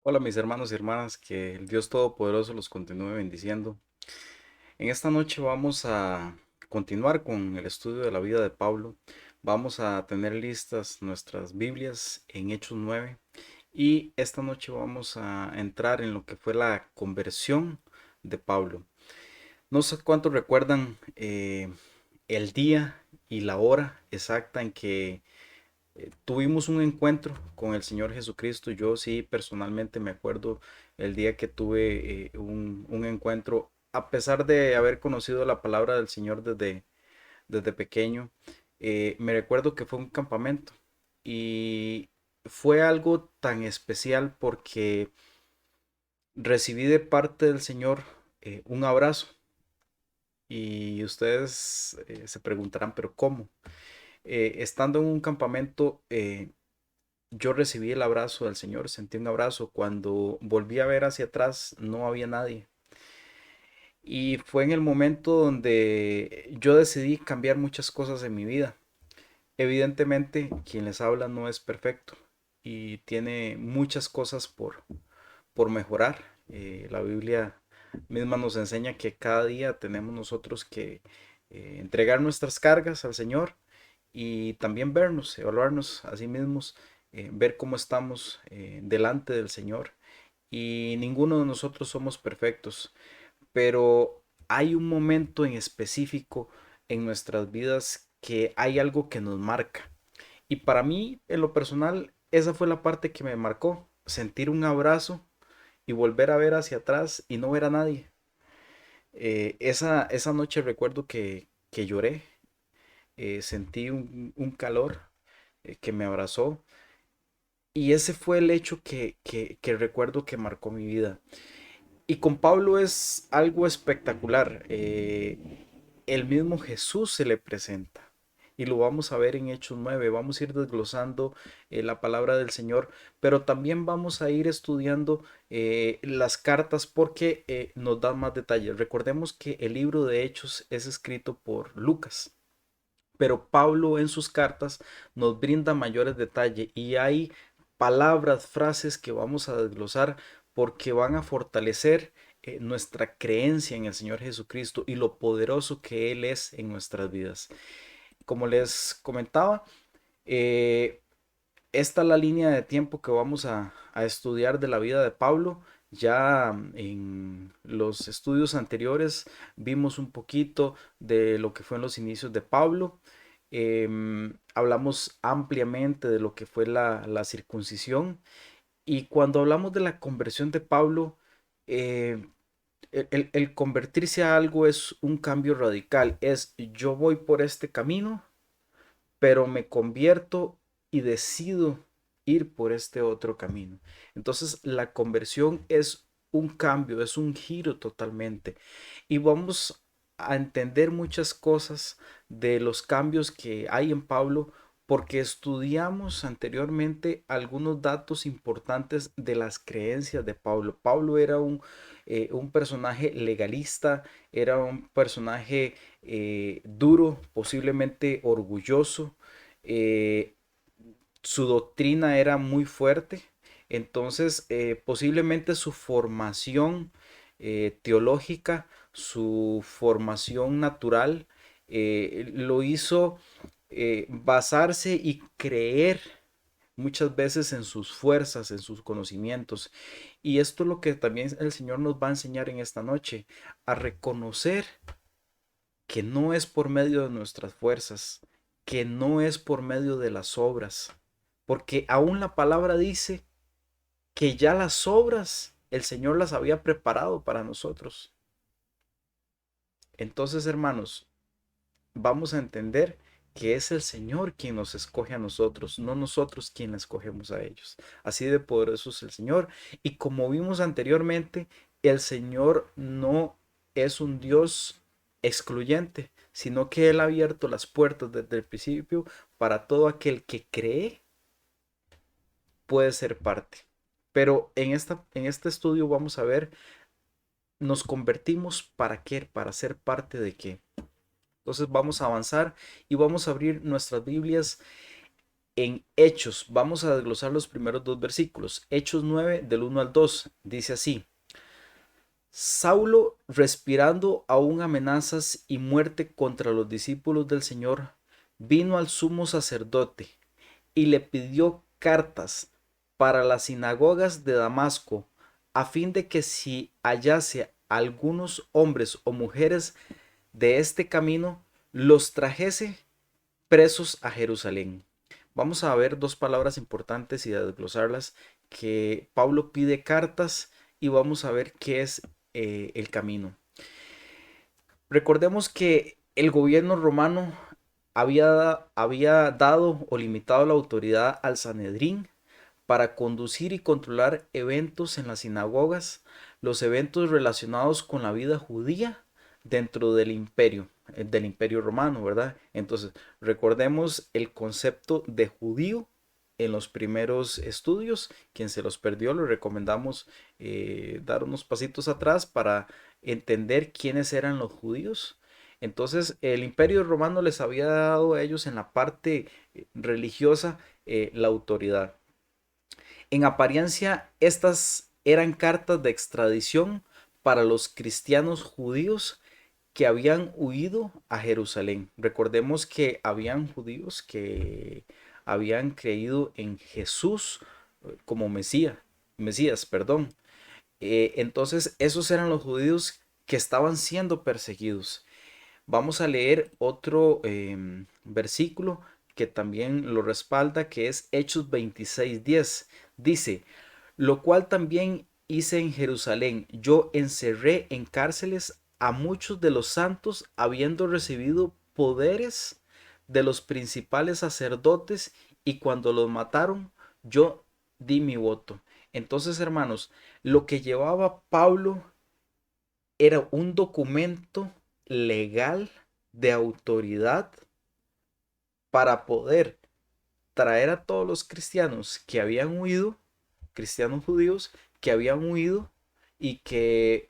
Hola mis hermanos y hermanas, que el Dios Todopoderoso los continúe bendiciendo. En esta noche vamos a continuar con el estudio de la vida de Pablo. Vamos a tener listas nuestras Biblias en Hechos 9 y esta noche vamos a entrar en lo que fue la conversión de Pablo. No sé cuántos recuerdan el día y la hora exacta en que tuvimos un encuentro con el Señor Jesucristo. Yo sí personalmente me acuerdo el día que tuve un encuentro, a pesar de haber conocido la palabra del Señor desde pequeño. Me recuerdo que fue un campamento y fue algo tan especial porque recibí de parte del Señor un abrazo. Y ustedes se preguntarán, pero ¿cómo? Estando en un campamento, yo recibí el abrazo del Señor, sentí un abrazo. Cuando volví a ver hacia atrás, no había nadie. Y fue en el momento donde yo decidí cambiar muchas cosas en mi vida. Evidentemente, quien les habla no es perfecto y tiene muchas cosas por mejorar. La Biblia misma nos enseña que cada día tenemos nosotros que entregar nuestras cargas al Señor y también vernos, evaluarnos a sí mismos, ver cómo estamos delante del Señor. Y ninguno de nosotros somos perfectos, pero hay un momento en específico en nuestras vidas que hay algo que nos marca. Y para mí, en lo personal, esa fue la parte que me marcó, sentir un abrazo y volver a ver hacia atrás y no ver a nadie. Esa noche recuerdo que lloré, sentí un calor que me abrazó. Y ese fue el hecho que recuerdo que marcó mi vida. Y con Pablo es algo espectacular. El mismo Jesús se le presenta. Y lo vamos a ver en Hechos 9. Vamos a ir desglosando la palabra del Señor, pero también vamos a ir estudiando las cartas porque nos dan más detalles. Recordemos que el libro de Hechos es escrito por Lucas, pero Pablo en sus cartas nos brinda mayores detalles y hay palabras, frases que vamos a desglosar porque van a fortalecer nuestra creencia en el Señor Jesucristo y lo poderoso que Él es en nuestras vidas. Como les comentaba, eh, esta es la línea de tiempo que vamos a estudiar de la vida de Pablo. Ya en los estudios anteriores vimos un poquito de lo que fue en los inicios de Pablo. Hablamos ampliamente de lo que fue la circuncisión. Y cuando hablamos de la conversión de Pablo, eh, el convertirse a algo es un cambio radical. Es yo voy por este camino, pero me convierto y decido ir por este otro camino. Entonces la conversión es un cambio, es un giro totalmente. Y vamos a entender muchas cosas de los cambios que hay en Pablo porque estudiamos anteriormente algunos datos importantes de las creencias de Pablo. Pablo era un personaje legalista, era un personaje duro, posiblemente orgulloso. eh, Su doctrina era muy fuerte, entonces posiblemente su formación teológica, su formación natural, lo hizo basarse y creer muchas veces en sus fuerzas, en sus conocimientos. Y esto es lo que también el Señor nos va a enseñar en esta noche, a reconocer que no es por medio de nuestras fuerzas, que no es por medio de las obras, porque aún la palabra dice que ya las obras el Señor las había preparado para nosotros. Entonces, hermanos, vamos a entender que es el Señor quien nos escoge a nosotros, no nosotros quien escogemos a ellos. Así de poderoso es el Señor. Y como vimos anteriormente, el Señor no es un Dios excluyente, sino que Él ha abierto las puertas desde el principio para todo aquel que cree puede ser parte. Pero en este estudio vamos a ver, nos convertimos para qué, para ser parte de qué. Entonces vamos a avanzar y vamos a abrir nuestras Biblias en Hechos. Vamos a desglosar los primeros dos versículos. Hechos 9 del 1 al 2 dice así: Saulo, respirando aún amenazas y muerte contra los discípulos del Señor, vino al sumo sacerdote y le pidió cartas para las sinagogas de Damasco, a fin de que si hallase algunos hombres o mujeres de este camino, los trajese presos a Jerusalén. Vamos a ver dos palabras importantes y a desglosarlas, que Pablo pide cartas y vamos a ver qué es el camino. Recordemos que el gobierno romano había dado o limitado la autoridad al Sanedrín para conducir y controlar eventos en las sinagogas, los eventos relacionados con la vida judía dentro del imperio romano, ¿verdad? Entonces, recordemos el concepto de judío en los primeros estudios. Quien se los perdió, le recomendamos dar unos pasitos atrás para entender quiénes eran los judíos. Entonces, el imperio romano les había dado a ellos en la parte religiosa la autoridad. En apariencia, estas eran cartas de extradición para los cristianos judíos que habían huido a Jerusalén. Recordemos que habían judíos que habían creído en Jesús como Mesías, perdón. Entonces, esos eran los judíos que estaban siendo perseguidos. Vamos a leer otro versículo que también lo respalda, que es Hechos 26:10. Dice: lo cual también hice en Jerusalén. Yo encerré en cárceles a muchos de los santos, habiendo recibido poderes de los principales sacerdotes, y cuando los mataron, yo di mi voto. Entonces, hermanos, lo que llevaba Pablo era un documento legal de autoridad para poder traer a todos los cristianos que habían huido, cristianos judíos que habían huido y que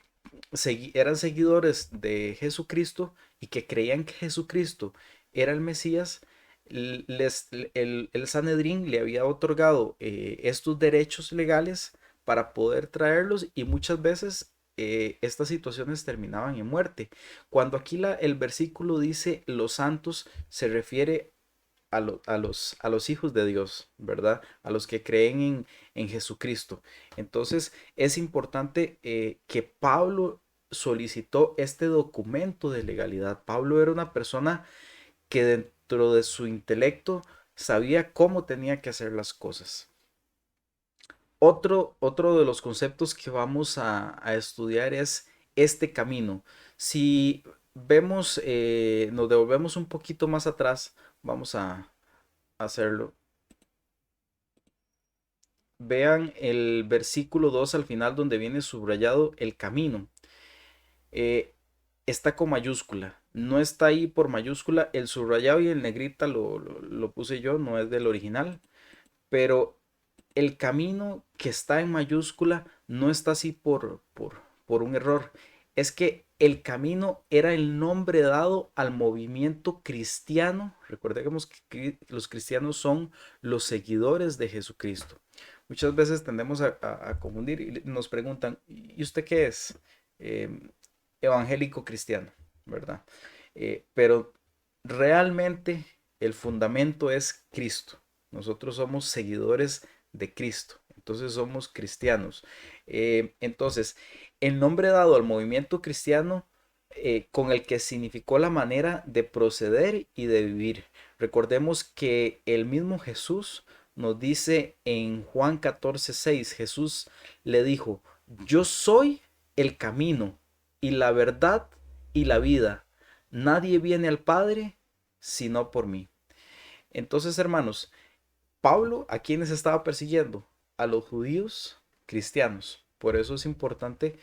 eran seguidores de Jesucristo y que creían que Jesucristo era el Mesías. El Sanedrín le había otorgado estos derechos legales para poder traerlos, y muchas veces estas situaciones terminaban en muerte. Cuando aquí el versículo dice los santos, se refiere a los hijos de Dios, ¿verdad? A los que creen en Jesucristo. Entonces es importante que Pablo solicitó este documento de legalidad. Pablo era una persona que dentro de su intelecto sabía cómo tenía que hacer las cosas. Otro de los conceptos que vamos a estudiar es este camino. Si vemos, nos devolvemos un poquito más atrás, vamos a hacerlo. Vean el versículo 2 al final, donde viene subrayado el camino. Eh, Está con mayúscula, no está ahí por mayúscula. El subrayado y el negrita lo puse yo, no es del original, pero el camino que está en mayúscula no está así por un error. Es que el camino era el nombre dado al movimiento cristiano. Recordemos que los cristianos son los seguidores de Jesucristo. Muchas veces tendemos a confundir y nos preguntan: ¿y usted qué es? Evangélico cristiano, ¿verdad? Pero realmente el fundamento es Cristo. Nosotros somos seguidores de Cristo, entonces somos cristianos. Entonces, el nombre dado al movimiento cristiano, con el que significó la manera de proceder y de vivir. Recordemos que el mismo Jesús nos dice en Juan 14:6, Jesús le dijo: yo soy el camino y la verdad y la vida. Nadie viene al Padre sino por mí. Entonces, hermanos, Pablo, ¿a quiénes estaba persiguiendo? A los judíos cristianos. Por eso es importante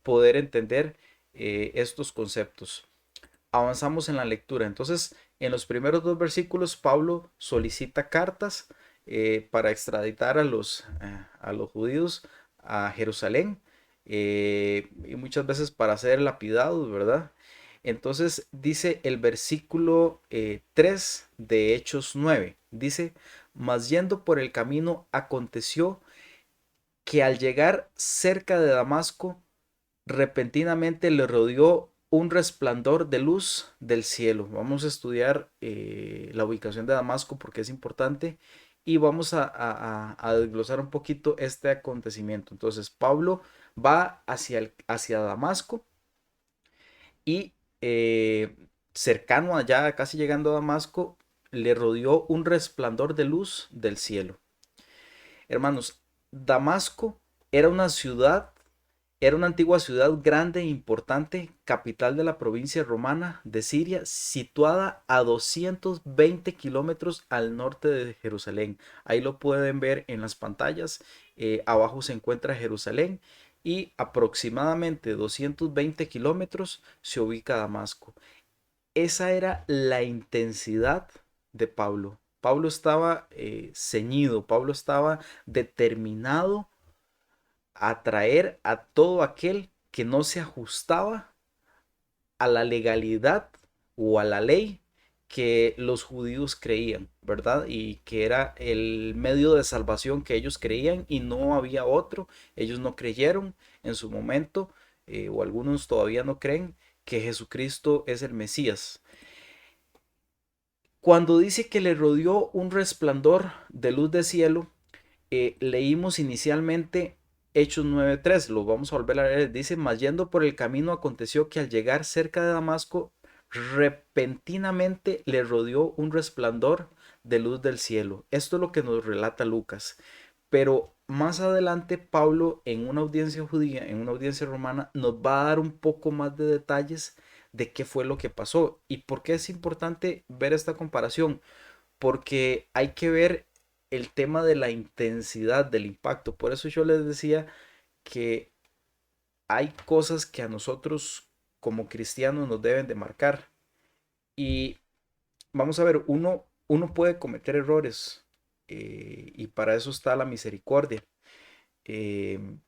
poder entender estos conceptos. Avanzamos en la lectura. Entonces, en los primeros dos versículos, Pablo solicita cartas para extraditar a los judíos a Jerusalén, y muchas veces para ser lapidados, ¿verdad? Entonces dice el versículo 3 de Hechos 9, dice, mas yendo por el camino aconteció que al llegar cerca de Damasco, repentinamente le rodeó un resplandor de luz del cielo. Vamos a estudiar la ubicación de Damasco porque es importante y vamos a desglosar un poquito este acontecimiento. Entonces, Pablo va hacia Damasco y cercano allá, casi llegando a Damasco, le rodeó un resplandor de luz del cielo. Hermanos, Damasco era una ciudad, era una antigua ciudad grande e importante, capital de la provincia romana de Siria, situada a 220 kilómetros al norte de Jerusalén. Ahí lo pueden ver en las pantallas. Abajo se encuentra Jerusalén y aproximadamente 220 kilómetros se ubica Damasco. Esa era la intensidad de Pablo. Pablo estaba ceñido, Pablo estaba determinado a traer a todo aquel que no se ajustaba a la legalidad o a la ley que los judíos creían, ¿verdad? Y que era el medio de salvación que ellos creían y no había otro. Ellos no creyeron en su momento, o algunos todavía no creen que Jesucristo es el Mesías. Cuando dice que le rodeó un resplandor de luz de cielo, leímos inicialmente Hechos 9:3, lo vamos a volver a leer, dice, mas yendo por el camino aconteció que al llegar cerca de Damasco, repentinamente le rodeó un resplandor de luz del cielo. Esto es lo que nos relata Lucas. Pero más adelante Pablo en una audiencia judía, en una audiencia romana, nos va a dar un poco más de detalles de qué fue lo que pasó y por qué es importante ver esta comparación, porque hay que ver el tema de la intensidad del impacto. Por eso yo les decía que hay cosas que a nosotros como cristianos nos deben de marcar. Y vamos a ver, uno puede cometer errores y para eso está la misericordia. Eh,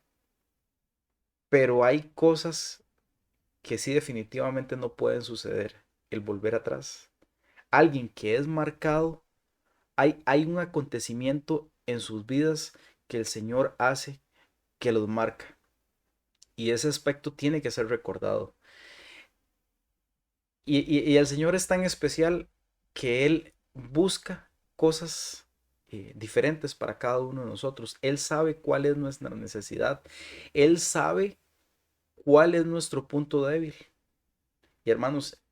pero hay cosas que sí definitivamente no pueden suceder. El volver atrás. Alguien que es marcado, hay un acontecimiento en sus vidas que el Señor hace que los marca. Y ese aspecto tiene que ser recordado. Y el Señor es tan especial que Él busca cosas diferentes para cada uno de nosotros. Él sabe cuál es nuestra necesidad. Él sabe cuál es nuestro punto débil. Y hermanos,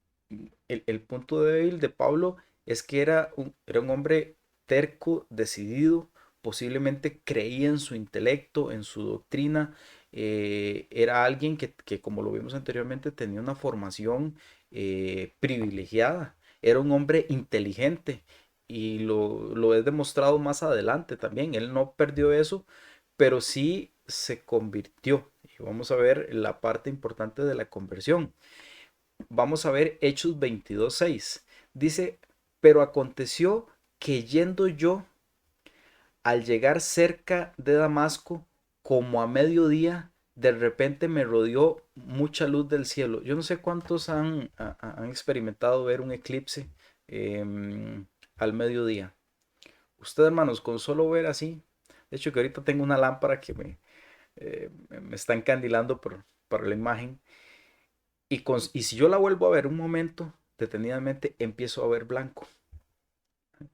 el punto débil de Pablo es que era un hombre terco, decidido, posiblemente creía en su intelecto, en su doctrina. Era alguien que, como lo vimos anteriormente, tenía una formación privilegiada. Era un hombre inteligente y lo es demostrado más adelante también. Él no perdió eso, pero sí se convirtió. Y vamos a ver la parte importante de la conversión. Vamos a ver Hechos 22:6. Dice, pero aconteció que yendo yo al llegar cerca de Damasco, como a mediodía, de repente me rodeó mucha luz del cielo. Yo no sé cuántos han experimentado ver un eclipse al mediodía. Ustedes, hermanos, con solo ver así, de hecho que ahorita tengo una lámpara que me está encandilando por la imagen. Y si yo la vuelvo a ver un momento, detenidamente, empiezo a ver blanco.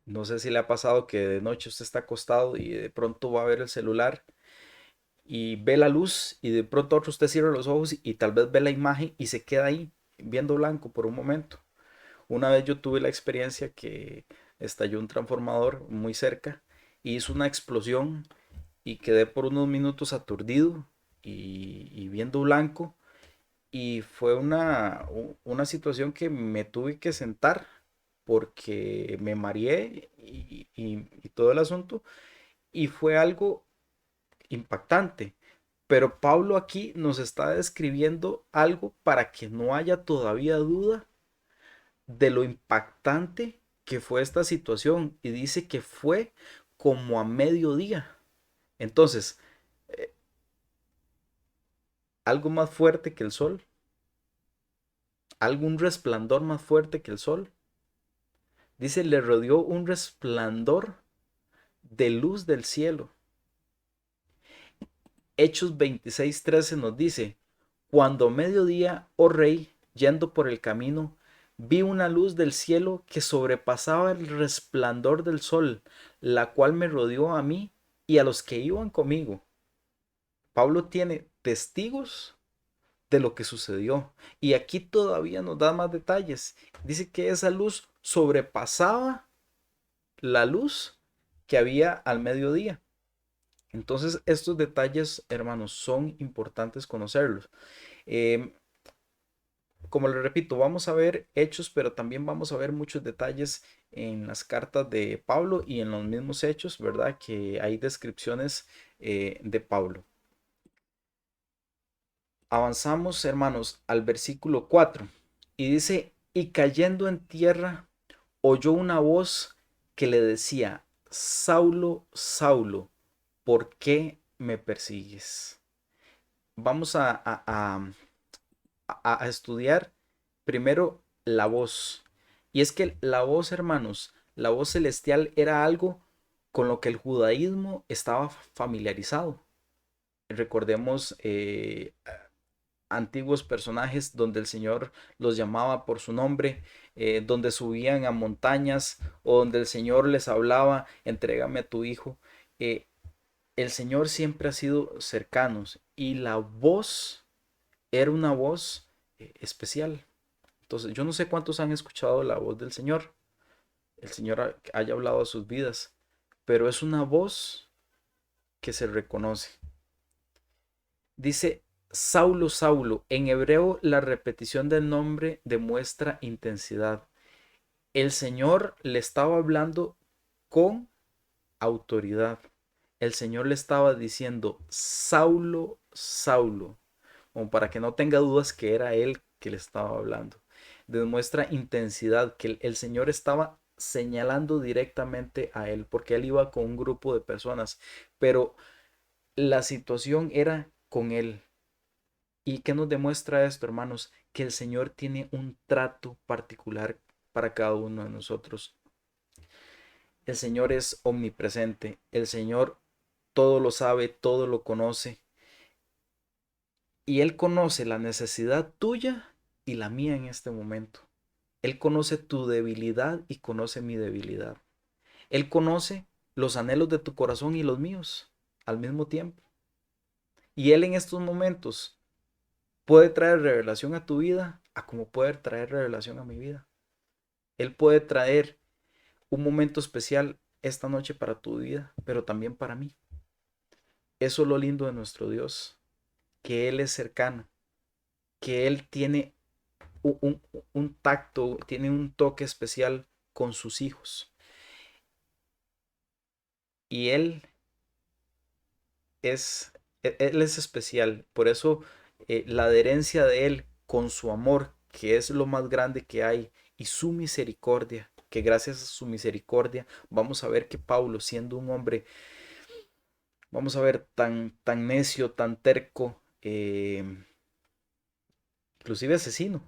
No sé si le ha pasado que de noche usted está acostado y de pronto va a ver el celular y ve la luz y de pronto otro usted cierra los ojos y tal vez ve la imagen y se queda ahí viendo blanco por un momento. Una vez yo tuve la experiencia que estalló un transformador muy cerca y hizo una explosión y quedé por unos minutos aturdido y viendo blanco. Y fue una situación que me tuve que sentar porque me mareé y todo el asunto. Y fue algo impactante. Pero Pablo aquí nos está describiendo algo para que no haya todavía duda de lo impactante que fue esta situación. Y dice que fue como a mediodía. Entonces, algo más fuerte que el sol, algún resplandor más fuerte que el sol. Dice, le rodeó un resplandor de luz del cielo. Hechos 26:13 nos dice, cuando a mediodía, oh rey, yendo por el camino, vi una luz del cielo que sobrepasaba el resplandor del sol, la cual me rodeó a mí y a los que iban conmigo. Pablo tiene testigos de lo que sucedió. Y aquí todavía nos da más detalles. Dice que esa luz sobrepasaba la luz que había al mediodía. Entonces, estos detalles, hermanos, son importantes conocerlos. Eh, Como le repito, vamos a ver hechos, pero también vamos a ver muchos detalles en las cartas de Pablo y en los mismos hechos, ¿verdad? Que hay descripciones de Pablo. Avanzamos, hermanos, al versículo 4 y dice, y cayendo en tierra, oyó una voz que le decía, Saulo, Saulo, ¿por qué me persigues? Vamos a estudiar primero la voz. Y es que la voz, hermanos, la voz celestial era algo con lo que el judaísmo estaba familiarizado. Recordemos antiguos personajes donde el Señor los llamaba por su nombre, donde subían a montañas o donde el Señor les hablaba, entrégame a tu hijo. Eh, el Señor siempre ha sido cercano y la voz era una voz especial. Entonces, yo no sé cuántos han escuchado la voz del Señor, el Señor haya hablado a sus vidas, pero es una voz que se reconoce. Dice, Saulo, Saulo. En hebreo la repetición del nombre demuestra intensidad. El Señor le estaba hablando con autoridad. El Señor le estaba diciendo, Saulo, Saulo, como para que no tenga dudas que era él que le estaba hablando. Demuestra intensidad, que el Señor estaba señalando directamente a él, porque él iba con un grupo de personas, pero la situación era con él. ¿Y qué nos demuestra esto, hermanos? Que el Señor tiene un trato particular para cada uno de nosotros. El Señor es omnipresente. El Señor todo lo sabe, todo lo conoce. Y Él conoce la necesidad tuya y la mía en este momento. Él conoce tu debilidad y conoce mi debilidad. Él conoce los anhelos de tu corazón y los míos al mismo tiempo. Y Él en estos momentos puede traer revelación a tu vida, a como puede traer revelación a mi vida. Él puede traer un momento especial esta noche para tu vida, pero también para mí. Eso es lo lindo de nuestro Dios, que Él es cercano, que Él tiene un tacto, tiene un toque especial con sus hijos. Y es, Él es especial. Por eso la adherencia de Él con su amor, que es lo más grande que hay, y su misericordia, que gracias a su misericordia vamos a ver que Pablo, siendo un hombre, vamos a ver, tan necio, tan terco, inclusive asesino,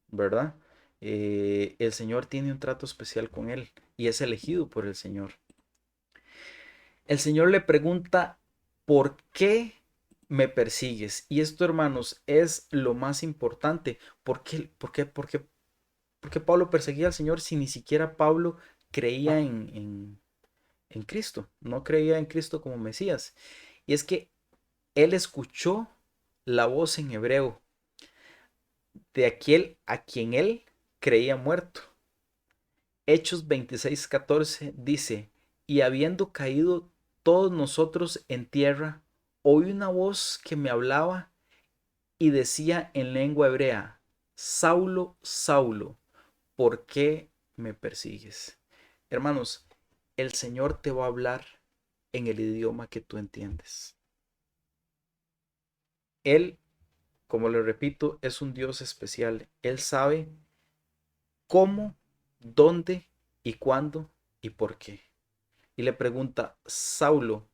¿verdad? El Señor tiene un trato especial con él y es elegido por el Señor. El Señor le pregunta, ¿por qué me persigues? Y esto, hermanos, es lo más importante. ¿Por qué Pablo perseguía al Señor si ni siquiera Pablo creía en Cristo? No creía en Cristo como Mesías. Y es que él escuchó la voz en hebreo de aquel a quien él creía muerto. Hechos 26:14 dice, y habiendo caído todos nosotros en tierra, oí una voz que me hablaba y decía en lengua hebrea, Saulo, Saulo, ¿por qué me persigues? Hermanos, el Señor te va a hablar en el idioma que tú entiendes. Él, como le repito, es un Dios especial. Él sabe cómo, dónde y cuándo y por qué. Y le pregunta, Saulo,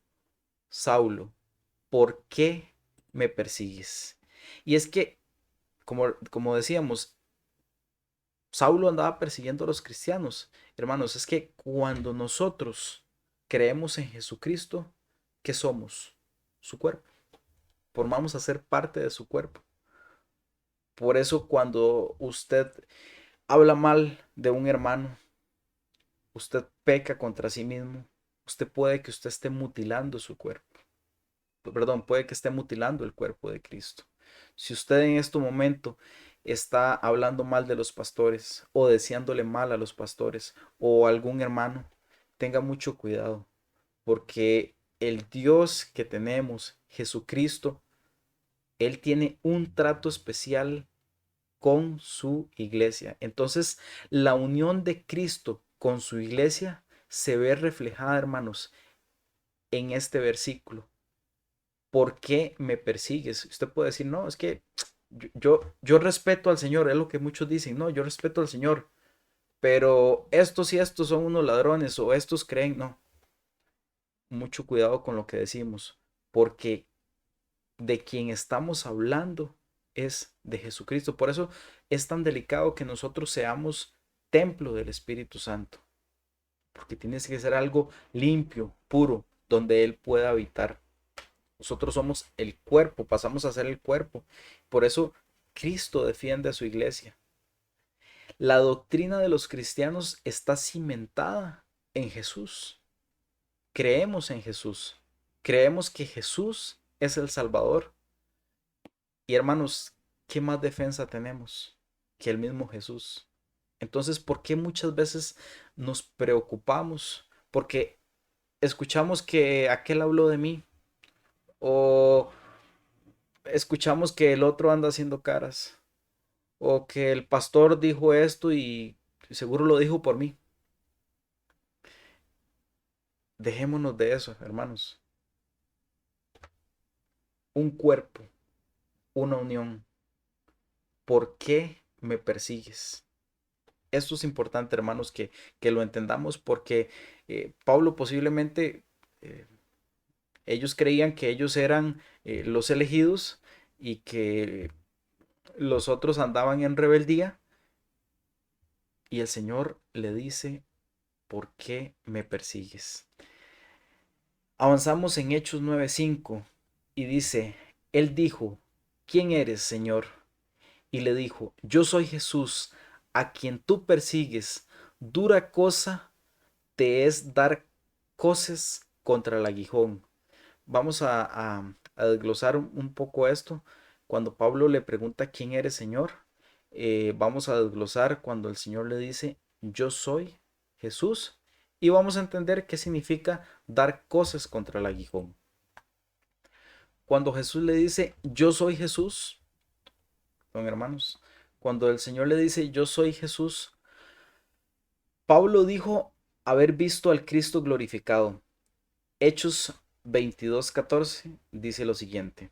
Saulo, ¿por qué me persigues? Y es que, como decíamos, Saulo andaba persiguiendo a los cristianos. Hermanos, es que cuando nosotros creemos en Jesucristo, ¿qué somos? Su cuerpo. Formamos a ser parte de su cuerpo. Por eso cuando usted habla mal de un hermano, usted peca contra sí mismo, usted puede que usted esté mutilando su cuerpo. Perdón, puede que esté mutilando el cuerpo de Cristo. Si usted en este momento está hablando mal de los pastores o deseándole mal a los pastores o algún hermano, tenga mucho cuidado, porque el Dios que tenemos, Jesucristo, Él tiene un trato especial con su iglesia. Entonces, la unión de Cristo con su iglesia se ve reflejada, hermanos, en este versículo. ¿Por qué me persigues? Usted puede decir, no, es que yo respeto al Señor, es lo que muchos dicen, no, yo respeto al Señor, pero estos y estos son unos ladrones o estos creen, no, mucho cuidado con lo que decimos, porque de quien estamos hablando es de Jesucristo. Por eso es tan delicado que nosotros seamos templo del Espíritu Santo, porque tiene que ser algo limpio, puro, donde Él pueda habitar. Nosotros somos el cuerpo, pasamos a ser el cuerpo. Por eso Cristo defiende a su iglesia. La doctrina de los cristianos está cimentada en Jesús. Creemos en Jesús. Creemos que Jesús es el Salvador. Y hermanos, ¿qué más defensa tenemos que el mismo Jesús? Entonces, ¿por qué muchas veces nos preocupamos? Porque escuchamos que aquel habló de mí o escuchamos que el otro anda haciendo caras o que el pastor dijo esto y seguro lo dijo por mí. Dejémonos de eso, hermanos. Un cuerpo, una unión. ¿Por qué me persigues? Esto es importante, hermanos, que lo entendamos porque Pablo posiblemente, eh, ellos creían que ellos eran los elegidos y que los otros andaban en rebeldía y el Señor le dice, ¿por qué me persigues? Avanzamos en Hechos 9:5 y dice, Él dijo, ¿quién eres, Señor? Y le dijo, yo soy Jesús, a quien tú persigues. Dura cosa te es dar coces contra el aguijón. Vamos a desglosar un poco esto. Cuando Pablo le pregunta quién eres, Señor, vamos a desglosar cuando el Señor le dice, yo soy Jesús. Y vamos a entender qué significa dar coces contra el aguijón. Cuando Jesús le dice, yo soy Jesús, don hermanos, cuando el Señor le dice, yo soy Jesús, Pablo dijo haber visto al Cristo glorificado. Hechos 22:14 dice lo siguiente.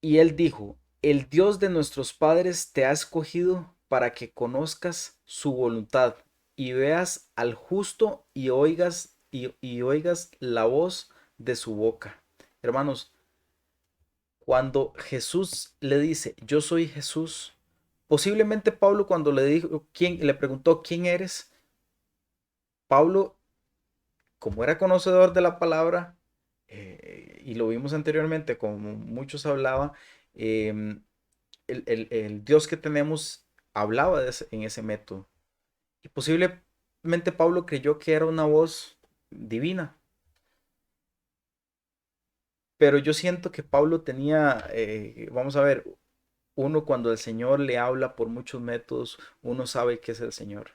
Y él dijo, el Dios de nuestros padres te ha escogido para que conozcas su voluntad y veas al justo y oigas la voz de su boca. Hermanos, cuando Jesús le dice, yo soy Jesús, posiblemente Pablo cuando le dijo, le preguntó, ¿quién eres? Pablo, como era conocedor de la palabra, y lo vimos anteriormente, como muchos hablaban, em, el Dios que tenemos hablaba en ese método. Y posiblemente Pablo creyó que era una voz divina. Pero yo siento que Pablo tenía, vamos a ver, uno cuando el Señor le habla por muchos métodos, uno sabe que es el Señor.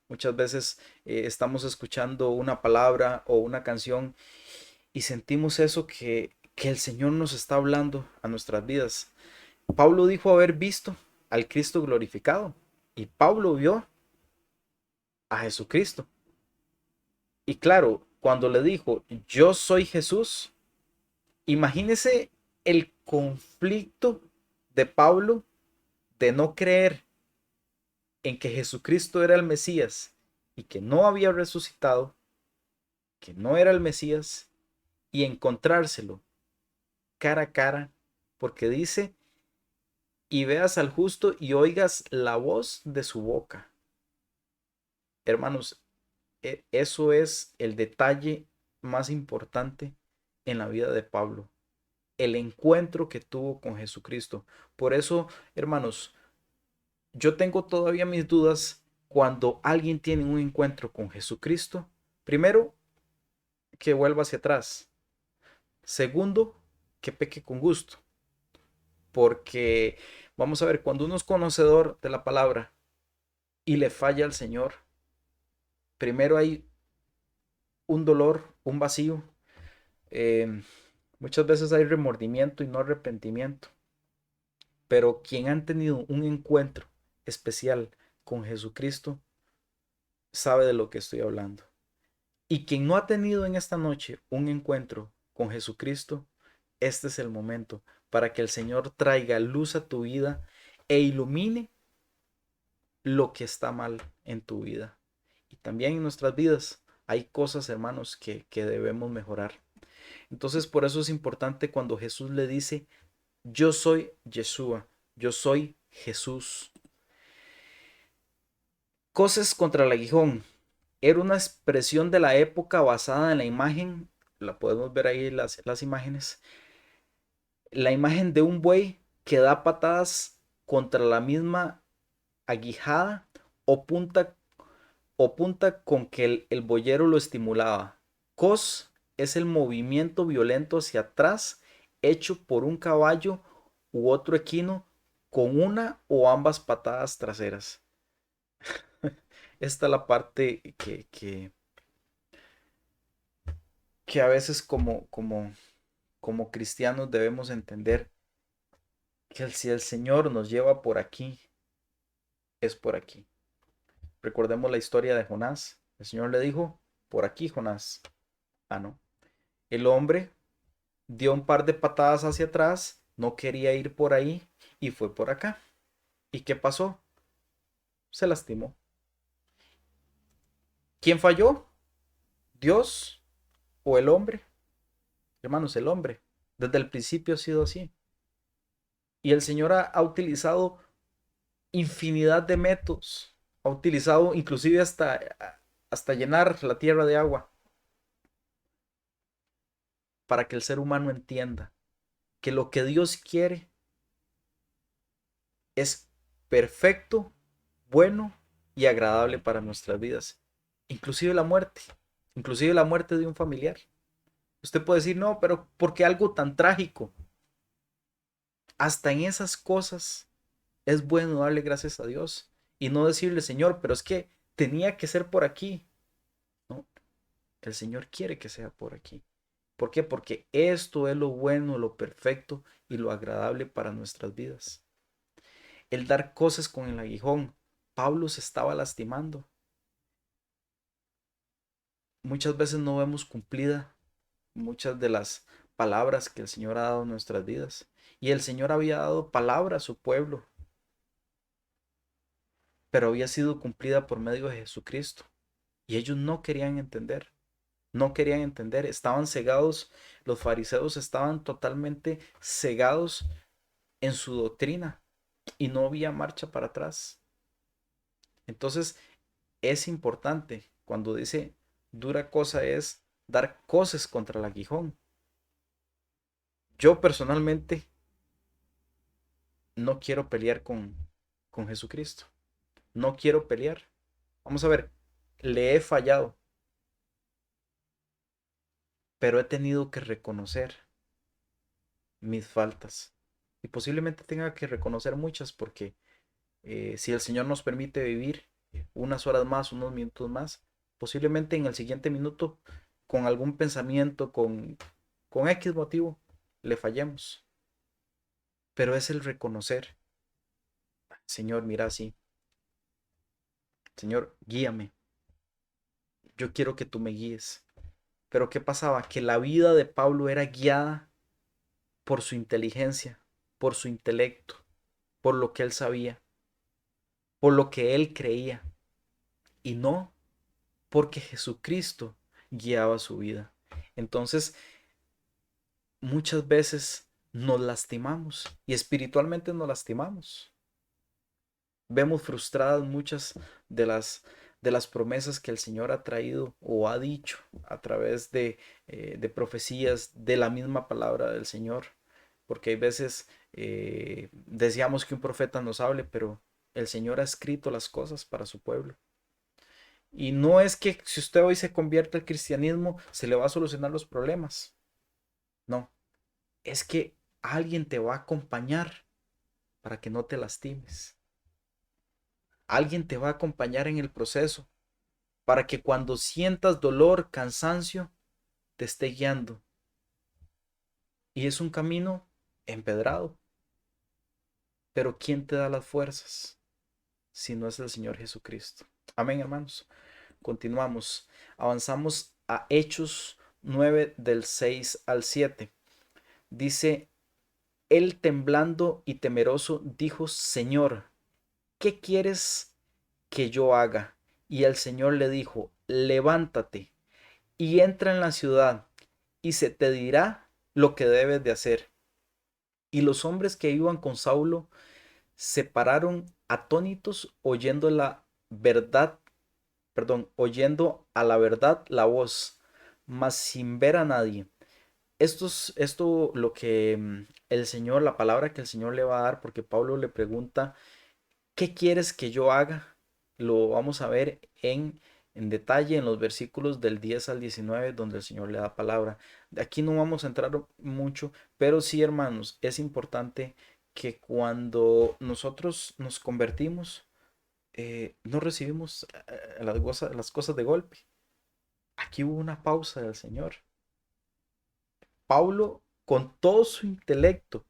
Muchas veces estamos escuchando una palabra o una canción y sentimos eso que el Señor nos está hablando a nuestras vidas. Pablo dijo haber visto al Cristo glorificado y Pablo vio a Jesucristo. Y claro, cuando le dijo, yo soy Jesús, imagínese el conflicto de Pablo de no creer en que Jesucristo era el Mesías y que no había resucitado, que no era el Mesías, y encontrárselo cara a cara, porque dice, y veas al justo y oigas la voz de su boca. Hermanos, eso es el detalle más importante en la vida de Pablo, el encuentro que tuvo con Jesucristo. Por eso, hermanos, yo tengo todavía mis dudas cuando alguien tiene un encuentro con Jesucristo. Primero, que vuelva hacia atrás. Segundo, que peque con gusto. Porque, vamos a ver, cuando uno es conocedor de la palabra y le falla al Señor, primero hay un dolor, un vacío. eh, Muchas veces hay remordimiento y no arrepentimiento. Pero quien han tenido un encuentro especial con Jesucristo sabe de lo que estoy hablando. Y quien no ha tenido en esta noche un encuentro con Jesucristo, este es el momento para que el Señor traiga luz a tu vida e ilumine lo que está mal en tu vida. Y también en nuestras vidas hay cosas, hermanos, que debemos mejorar. Entonces, por eso es importante cuando Jesús le dice, yo soy Yeshua, yo soy Jesús. Cosas contra el aguijón. Era una expresión de la época basada en la imagen, la podemos ver ahí las imágenes, la imagen de un buey que da patadas contra la misma aguijada o punta, o punta con que el boyero lo estimulaba. Cos es el movimiento violento hacia atrás hecho por un caballo u otro equino con una o ambas patadas traseras. Esta es la parte que a veces como cristianos debemos entender que si el Señor nos lleva por aquí, es por aquí. Recordemos la historia de Jonás. El Señor le dijo, por aquí, Jonás. Ah, no. El hombre dio un par de patadas hacia atrás, no quería ir por ahí y fue por acá. ¿Y qué pasó? Se lastimó. ¿Quién falló? ¿Dios o el hombre? Hermanos, el hombre. Desde el principio ha sido así. Y el Señor ha utilizado infinidad de métodos. Ha utilizado inclusive hasta llenar la tierra de agua para que el ser humano entienda que lo que Dios quiere es perfecto, bueno y agradable para nuestras vidas. Inclusive la muerte de un familiar. Usted puede decir, no, pero ¿por qué algo tan trágico? Hasta en esas cosas es bueno darle gracias a Dios y no decirle, Señor, pero es que tenía que ser por aquí. No, el Señor quiere que sea por aquí. ¿Por qué? Porque esto es lo bueno, lo perfecto y lo agradable para nuestras vidas. El dar cosas con el aguijón. Pablo se estaba lastimando. Muchas veces no vemos cumplida muchas de las palabras que el Señor ha dado en nuestras vidas. Y el Señor había dado palabra a su pueblo, pero había sido cumplida por medio de Jesucristo. Y ellos no querían entender, no querían entender, estaban cegados, los fariseos estaban totalmente cegados en su doctrina y no había marcha para atrás. Entonces es importante cuando dice dura cosa es dar cosas contra el aguijón. Yo personalmente no quiero pelear con Jesucristo. No quiero pelear. Vamos a ver, le he fallado, pero he tenido que reconocer mis faltas. Y posiblemente tenga que reconocer muchas porque si el Señor nos permite vivir unas horas más, unos minutos más, posiblemente en el siguiente minuto, con algún pensamiento, con X motivo, le fallemos. Pero es el reconocer, Señor, mira así, Señor, guíame. Yo quiero que tú me guíes. Pero ¿qué pasaba? Que la vida de Pablo era guiada por su inteligencia, por su intelecto, por lo que él sabía, por lo que él creía, y no porque Jesucristo guiaba su vida. Entonces, muchas veces nos lastimamos y espiritualmente nos lastimamos. Vemos frustradas muchas de las promesas que el Señor ha traído o ha dicho a través de profecías de la misma palabra del Señor. Porque hay veces deseamos que un profeta nos hable, pero el Señor ha escrito las cosas para su pueblo. Y no es que si usted hoy se convierte al cristianismo, se le va a solucionar los problemas. No, es que alguien te va a acompañar para que no te lastimes. Alguien te va a acompañar en el proceso para que cuando sientas dolor, cansancio, te esté guiando. Y es un camino empedrado. Pero ¿quién te da las fuerzas si no es el Señor Jesucristo? Amén, hermanos. Continuamos. Avanzamos a Hechos 9 del 6 al 7. Dice, él temblando y temeroso dijo, Señor, ¿qué quieres que yo haga? Y el Señor le dijo, levántate y entra en la ciudad y se te dirá lo que debes de hacer. Y los hombres que iban con Saulo se pararon atónitos oyendo la verdad, perdón, oyendo a la verdad la voz, mas sin ver a nadie. Esto lo que el Señor, la palabra que el Señor le va a dar, porque Pablo le pregunta, ¿qué quieres que yo haga? Lo vamos a ver en detalle en los versículos del 10 al 19, donde el Señor le da palabra. De aquí no vamos a entrar mucho, pero sí, hermanos, es importante que cuando nosotros nos convertimos, no recibimos las cosas de golpe. Aquí hubo una pausa del Señor. Pablo, con todo su intelecto,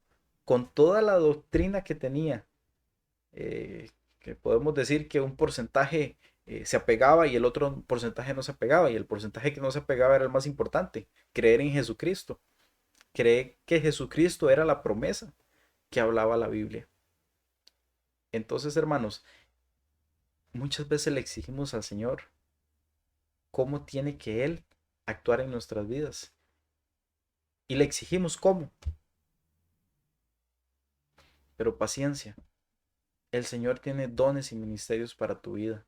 con toda la doctrina que tenía, eh, que podemos decir que un porcentaje se apegaba y el otro porcentaje no se apegaba, y el porcentaje que no se apegaba era el más importante, creer en Jesucristo, creer que Jesucristo era la promesa que hablaba la Biblia. Entonces, hermanos, muchas veces le exigimos al Señor cómo tiene que Él actuar en nuestras vidas. Y le exigimos cómo, pero paciencia. El Señor tiene dones y ministerios para tu vida.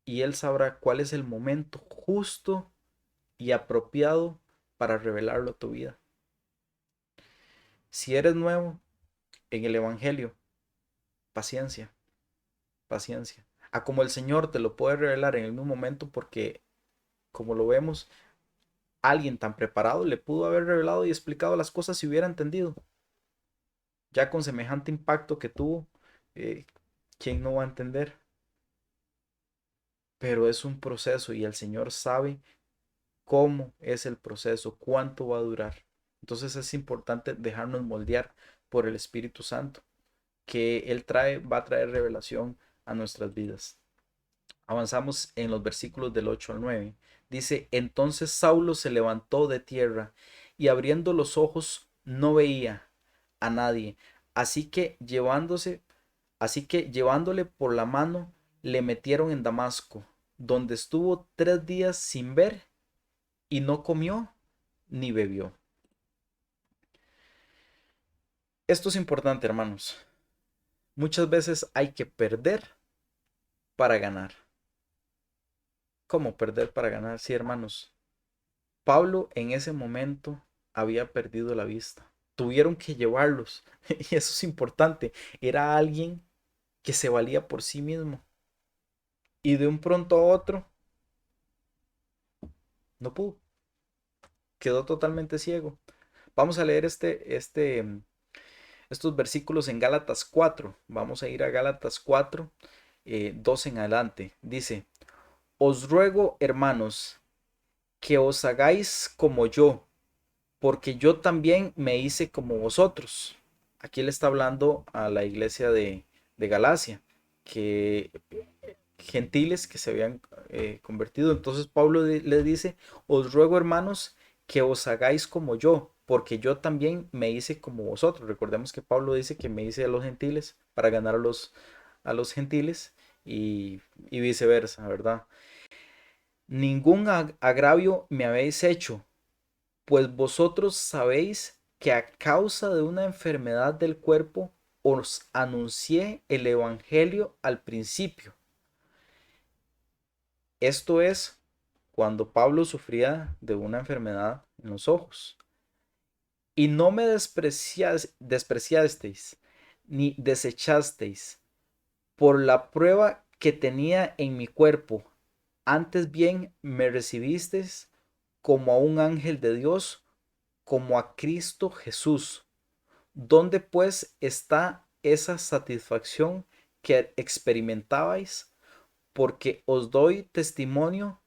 Y Él sabrá cuál es el momento justo y apropiado para revelarlo a tu vida. Si eres nuevo en el Evangelio, paciencia, paciencia. A como el Señor te lo puede revelar en el mismo momento, porque como lo vemos, alguien tan preparado le pudo haber revelado y explicado las cosas si hubiera entendido. Ya con semejante impacto que tuvo, eh, ¿quién no va a entender? Pero es un proceso y el Señor sabe cómo es el proceso, cuánto va a durar. Entonces es importante dejarnos moldear por el Espíritu Santo, que Él va a traer revelación a nuestras vidas. Avanzamos en los versículos del 8 al 9. Dice, entonces Saulo se levantó de tierra y abriendo los ojos no veía a nadie. Así que llevándole por la mano, le metieron en Damasco, donde estuvo 3 días sin ver y no comió ni bebió. Esto es importante, hermanos. Muchas veces hay que perder para ganar. ¿Cómo perder para ganar? Sí, hermanos. Pablo en ese momento había perdido la vista. Tuvieron que llevarlos. Y eso es importante. Era alguien que se valía por sí mismo. Y de un pronto a otro, no pudo. Quedó totalmente ciego. Vamos a leer estos versículos en Gálatas 4. Vamos a ir a Gálatas 4, 2 en adelante. Dice, os ruego, hermanos, que os hagáis como yo, porque yo también me hice como vosotros. Aquí le está hablando a la iglesia de Galacia, que gentiles que se habían convertido. Entonces Pablo le dice, os ruego hermanos que os hagáis como yo, porque yo también me hice como vosotros. Recordemos que Pablo dice que me hice a los gentiles para ganar a los gentiles y viceversa, ¿verdad? Ningún agravio me habéis hecho, pues vosotros sabéis que a causa de una enfermedad del cuerpo os anuncié el evangelio al principio. Esto es cuando Pablo sufría de una enfermedad en los ojos. Y no me despreciasteis, ni desechasteis por la prueba que tenía en mi cuerpo. Antes bien me recibisteis como a un ángel de Dios, como a Cristo Jesús. ¿Dónde pues está esa satisfacción que experimentabais? Porque os doy testimonio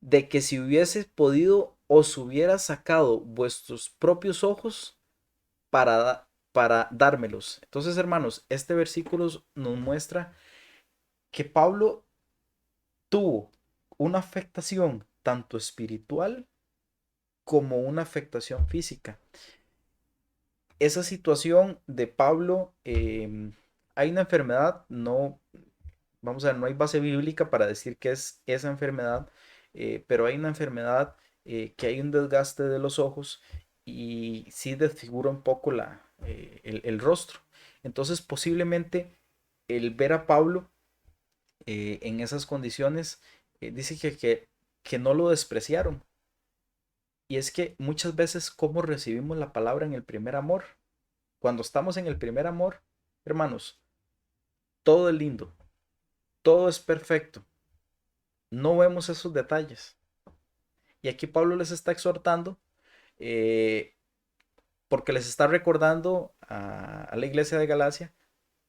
de que si hubiese podido, os hubiera sacado vuestros propios ojos para dármelos. Entonces, hermanos, este versículo nos muestra que Pablo tuvo una afectación tanto espiritual como una afectación física. Esa situación de Pablo, hay una enfermedad, no, vamos a ver, no hay base bíblica para decir que es esa enfermedad, pero hay una enfermedad que hay un desgaste de los ojos y sí desfigura un poco el rostro. Entonces, posiblemente el ver a Pablo en esas condiciones, dice que no lo despreciaron. Y es que muchas veces, ¿cómo recibimos la palabra en el primer amor? Cuando estamos en el primer amor, hermanos, todo es lindo, todo es perfecto. No vemos esos detalles. Y aquí Pablo les está exhortando eh, porque les está recordando a la iglesia de Galacia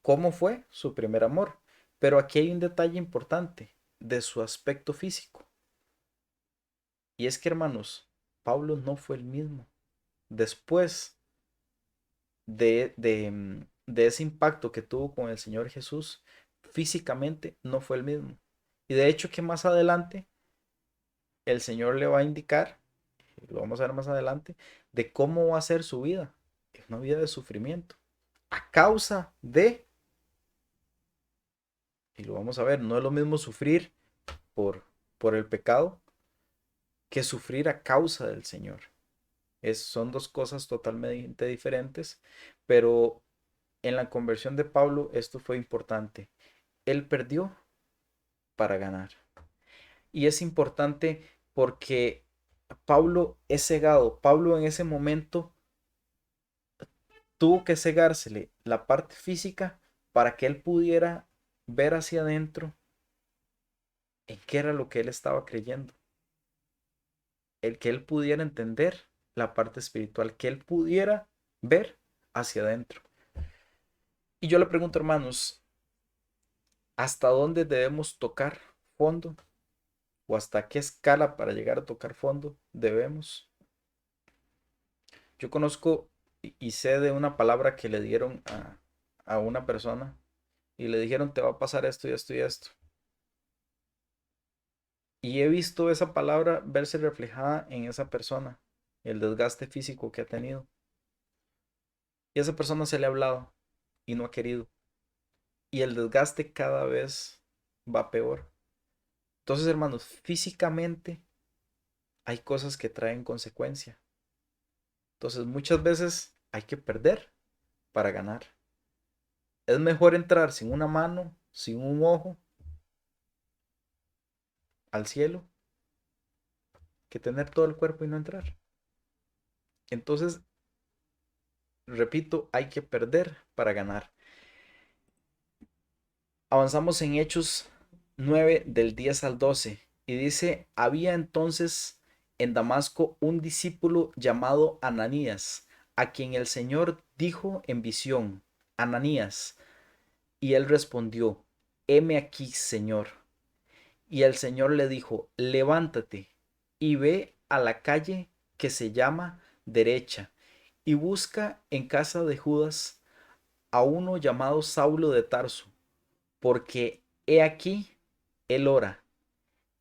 cómo fue su primer amor. Pero aquí hay un detalle importante de su aspecto físico. Y es que, hermanos, Pablo no fue el mismo. Después de ese impacto que tuvo con el Señor Jesús, físicamente no fue el mismo. Y de hecho que más adelante el Señor le va a indicar, lo vamos a ver más adelante, de cómo va a ser su vida. Es una vida de sufrimiento. A causa de, y lo vamos a ver, no es lo mismo sufrir por, por el pecado que sufrir a causa del Señor. Son dos cosas totalmente diferentes, pero en la conversión de Pablo esto fue importante. Él perdió para ganar. Y es importante porque Pablo es cegado. Pablo en ese momento tuvo que cegársele la parte física para que él pudiera ver hacia adentro en qué era lo que él estaba creyendo. El que él pudiera entender la parte espiritual, que él pudiera ver hacia adentro. Y yo le pregunto, hermanos, ¿hasta dónde debemos tocar fondo? ¿O hasta qué escala para llegar a tocar fondo debemos? Yo conozco y sé de una palabra que le dieron a una persona y le dijeron te va a pasar esto y esto y esto. Y he visto esa palabra verse reflejada en esa persona, el desgaste físico que ha tenido. Y a esa persona se le ha hablado y no ha querido. Y el desgaste cada vez va peor. Entonces, hermanos, físicamente hay cosas que traen consecuencia. Entonces, muchas veces hay que perder para ganar. Es mejor entrar sin una mano, sin un ojo al cielo, que tener todo el cuerpo y no entrar. Entonces, repito, hay que perder para ganar. Avanzamos en Hechos 9 del 10 al 12 y dice, había entonces en Damasco un discípulo llamado Ananías, a quien el Señor dijo en visión, Ananías, y él respondió, heme aquí, Señor. Y el Señor le dijo, levántate y ve a la calle que se llama Derecha y busca en casa de Judas a uno llamado Saulo de Tarso, porque he aquí, él ora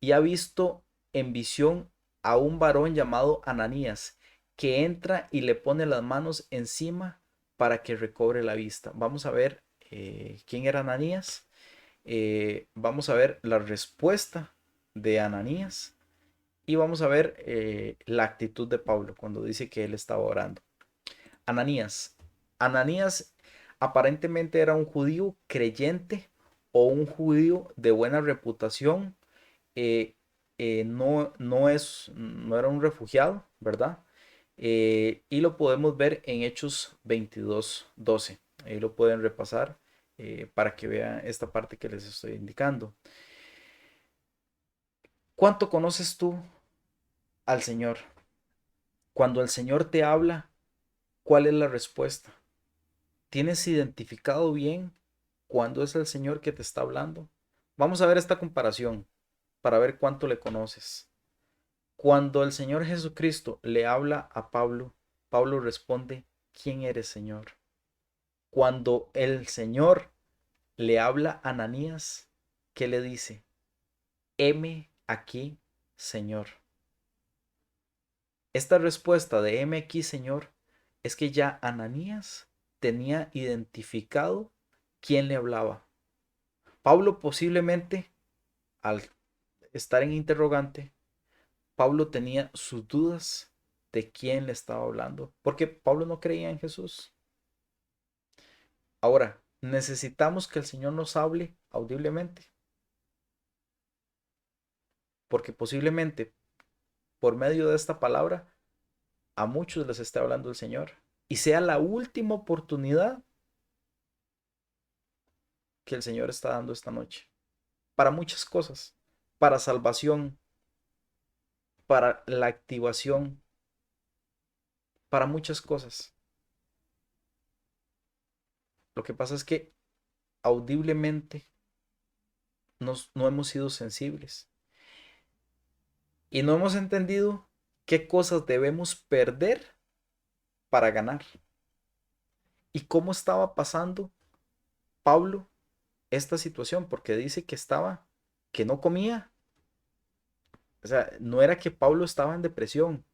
y ha visto en visión a un varón llamado Ananías, que entra y le pone las manos encima para que recobre la vista. Vamos a ver quién era Ananías. Vamos a ver la respuesta de Ananías y vamos a ver la actitud de Pablo cuando dice que él estaba orando. Ananías. Ananías aparentemente era un judío creyente o un judío de buena reputación. eh, no era un refugiado, ¿verdad? Y lo podemos ver en Hechos 22:12. Ahí lo pueden repasar para que vean esta parte que les estoy indicando. ¿Cuánto conoces tú al Señor? Cuando el Señor te habla, ¿cuál es la respuesta? ¿Tienes identificado bien cuándo es el Señor que te está hablando? Vamos a ver esta comparación para ver cuánto le conoces. Cuando el Señor Jesucristo le habla a Pablo, Pablo responde, ¿quién eres, Señor? Cuando el Señor le habla a Ananías, ¿qué le dice? Heme aquí, Señor. Esta respuesta de heme aquí, Señor, es que ya Ananías tenía identificado quién le hablaba. Pablo posiblemente, al estar en interrogante, Pablo tenía sus dudas de quién le estaba hablando, porque Pablo no creía en Jesús. Ahora, necesitamos que el Señor nos hable audiblemente, porque posiblemente por medio de esta palabra a muchos les esté hablando el Señor y sea la última oportunidad que el Señor está dando esta noche para muchas cosas, para salvación, para la activación, para muchas cosas. Lo que pasa es que audiblemente no hemos sido sensibles y no hemos entendido qué cosas debemos perder para ganar y cómo estaba pasando Pablo esta situación, porque dice que no comía. O sea, no era que Pablo estaba en depresión.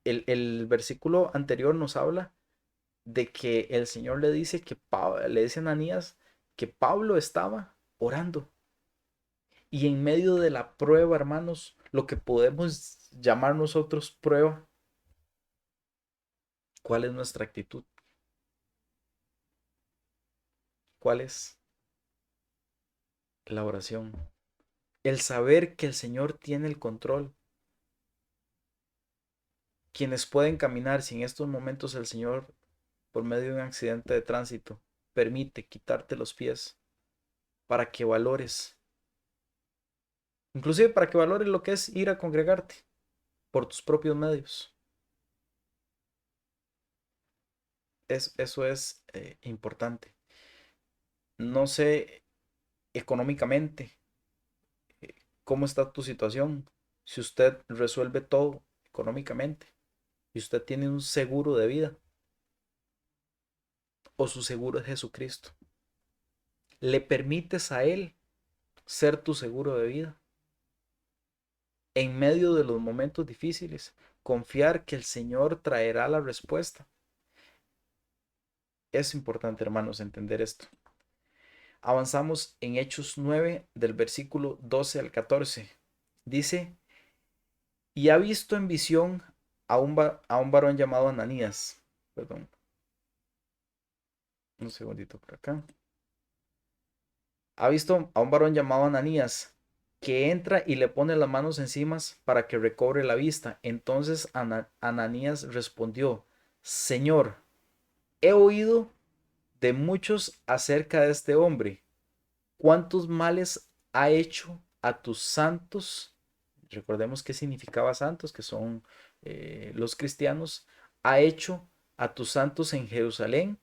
El versículo anterior nos habla de que el Señor le dice le dice a Ananías que Pablo estaba orando. Y en medio de la prueba, hermanos, lo que podemos llamar nosotros prueba, ¿cuál es nuestra actitud? ¿Cuál es la oración? El saber que el Señor tiene el control. Quienes pueden caminar, si en estos momentos el Señor, por medio de un accidente de tránsito, permite quitarte los pies para que valores, inclusive para que valores lo que es ir a congregarte por tus propios medios. Eso es importante. No sé económicamente cómo está tu situación. Si usted resuelve todo económicamente y usted tiene un seguro de vida o su seguro es Jesucristo, le permites a Él ser tu seguro de vida. En medio de los momentos difíciles, confiar que el Señor traerá la respuesta. Es importante, hermanos, entender esto. Avanzamos en Hechos 9 del versículo 12 al 14. Dice, y ha visto en visión a un varón llamado Ananías. Perdón, un segundito por acá. Ha visto a un varón llamado Ananías que entra y le pone las manos encima para que recobre la vista. Entonces Ananías respondió, Señor, he oído de muchos acerca de este hombre. ¿Cuántos males ha hecho a tus santos? Recordemos qué significaba santos, que son los cristianos. Ha hecho a tus santos en Jerusalén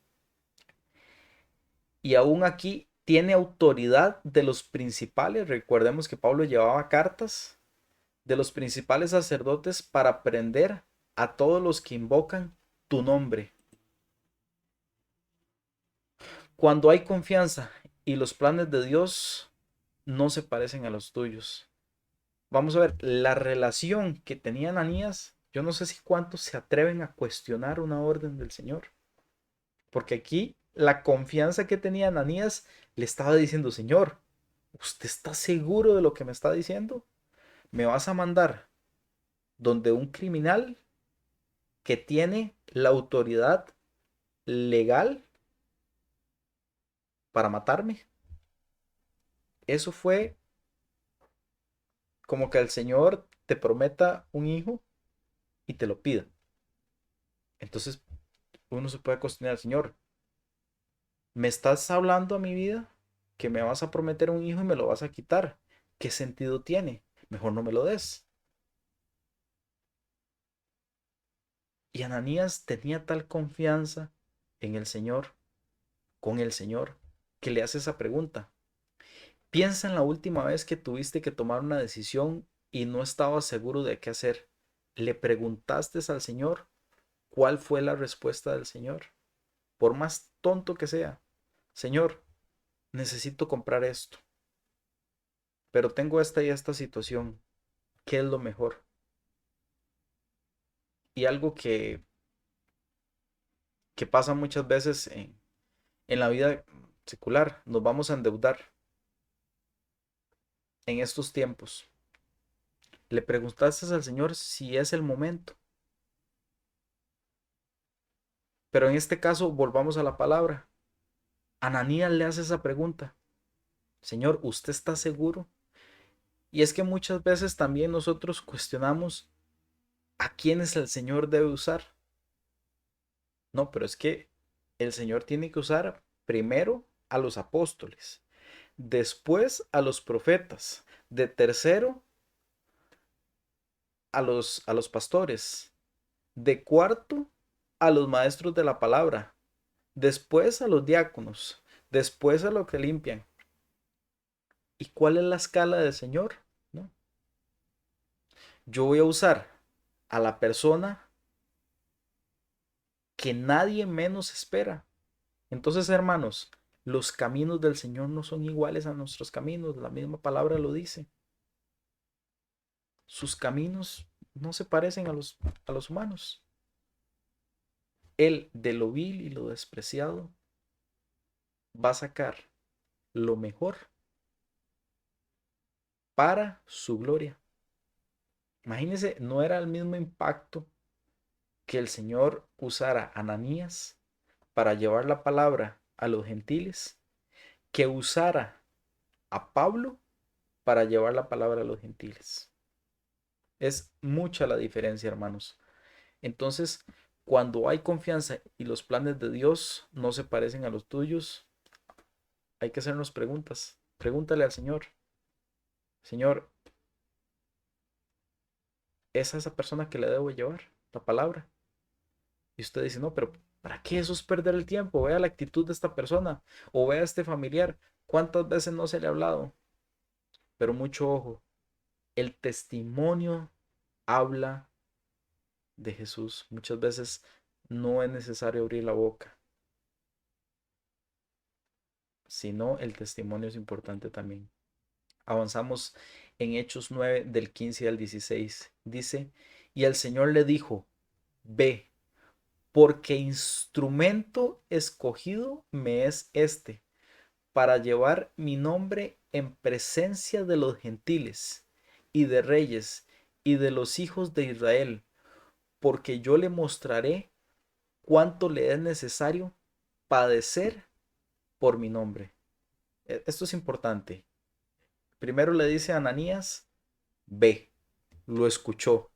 y aún aquí tiene autoridad de los principales. Recordemos que Pablo llevaba cartas de los principales sacerdotes para prender a todos los que invocan tu nombre. Cuando hay confianza y los planes de Dios no se parecen a los tuyos. Vamos a ver, la relación que tenía Ananías, yo no sé si cuántos se atreven a cuestionar una orden del Señor. Porque aquí la confianza que tenía Ananías le estaba diciendo, Señor, ¿usted está seguro de lo que me está diciendo? ¿Me vas a mandar donde un criminal que tiene la autoridad legal para matarme. Eso fue como que el Señor te prometa un hijo y te lo pida. Entonces uno se puede cuestionar, Señor, ¿me estás hablando a mi vida que me vas a prometer un hijo y me lo vas a quitar? ¿Qué sentido tiene? Mejor no me lo des. Y Ananías tenía tal confianza en el Señor, con el Señor, que le hace esa pregunta. Piensa en la última vez que tuviste que tomar una decisión y no estabas seguro de qué hacer. ¿Le preguntaste al Señor cuál fue la respuesta del Señor? Por más tonto que sea, Señor, necesito comprar esto, pero tengo esta y esta situación. ¿Qué es lo mejor? Y algo que pasa muchas veces en la vida secular, nos vamos a endeudar en estos tiempos. Le preguntaste al Señor si es el momento, pero en este caso volvamos a la palabra. Ananías le hace esa pregunta. Señor, ¿usted está seguro? Y es que muchas veces también nosotros cuestionamos a quiénes el Señor debe usar. No, pero es que el Señor tiene que usar primero a los apóstoles, después a los profetas, de tercero a los pastores, de cuarto a los maestros de la palabra, después a los diáconos, después a los que limpian. ¿Y cuál es la escala del Señor? ¿No? Yo voy a usar a la persona que nadie menos espera. Entonces, hermanos, los caminos del Señor no son iguales a nuestros caminos. La misma palabra lo dice. Sus caminos no se parecen a los humanos. Él, de lo vil y lo despreciado, va a sacar lo mejor para su gloria. Imagínense, no era el mismo impacto que el Señor usara a Ananías para llevar la palabra a los gentiles, que usara a Pablo para llevar la palabra a los gentiles. Es mucha la diferencia, hermanos. Entonces, cuando hay confianza y los planes de Dios no se parecen a los tuyos, hay que hacernos preguntas. Pregúntale al Señor, Señor, ¿es a esa persona que le debo llevar la palabra? Y usted dice, no, pero ¿para qué eso es perder el tiempo? Vea la actitud de esta persona o vea a este familiar. ¿Cuántas veces no se le ha hablado? Pero mucho ojo, el testimonio habla de Jesús. Muchas veces no es necesario abrir la boca, sino el testimonio es importante también. Avanzamos en Hechos 9 del 15 al 16. Dice, y el Señor le dijo, ve, porque instrumento escogido me es este, para llevar mi nombre en presencia de los gentiles y de reyes y de los hijos de Israel, porque yo le mostraré cuánto le es necesario padecer por mi nombre. Esto es importante. Primero le dice a Ananías, ve, lo escuchó.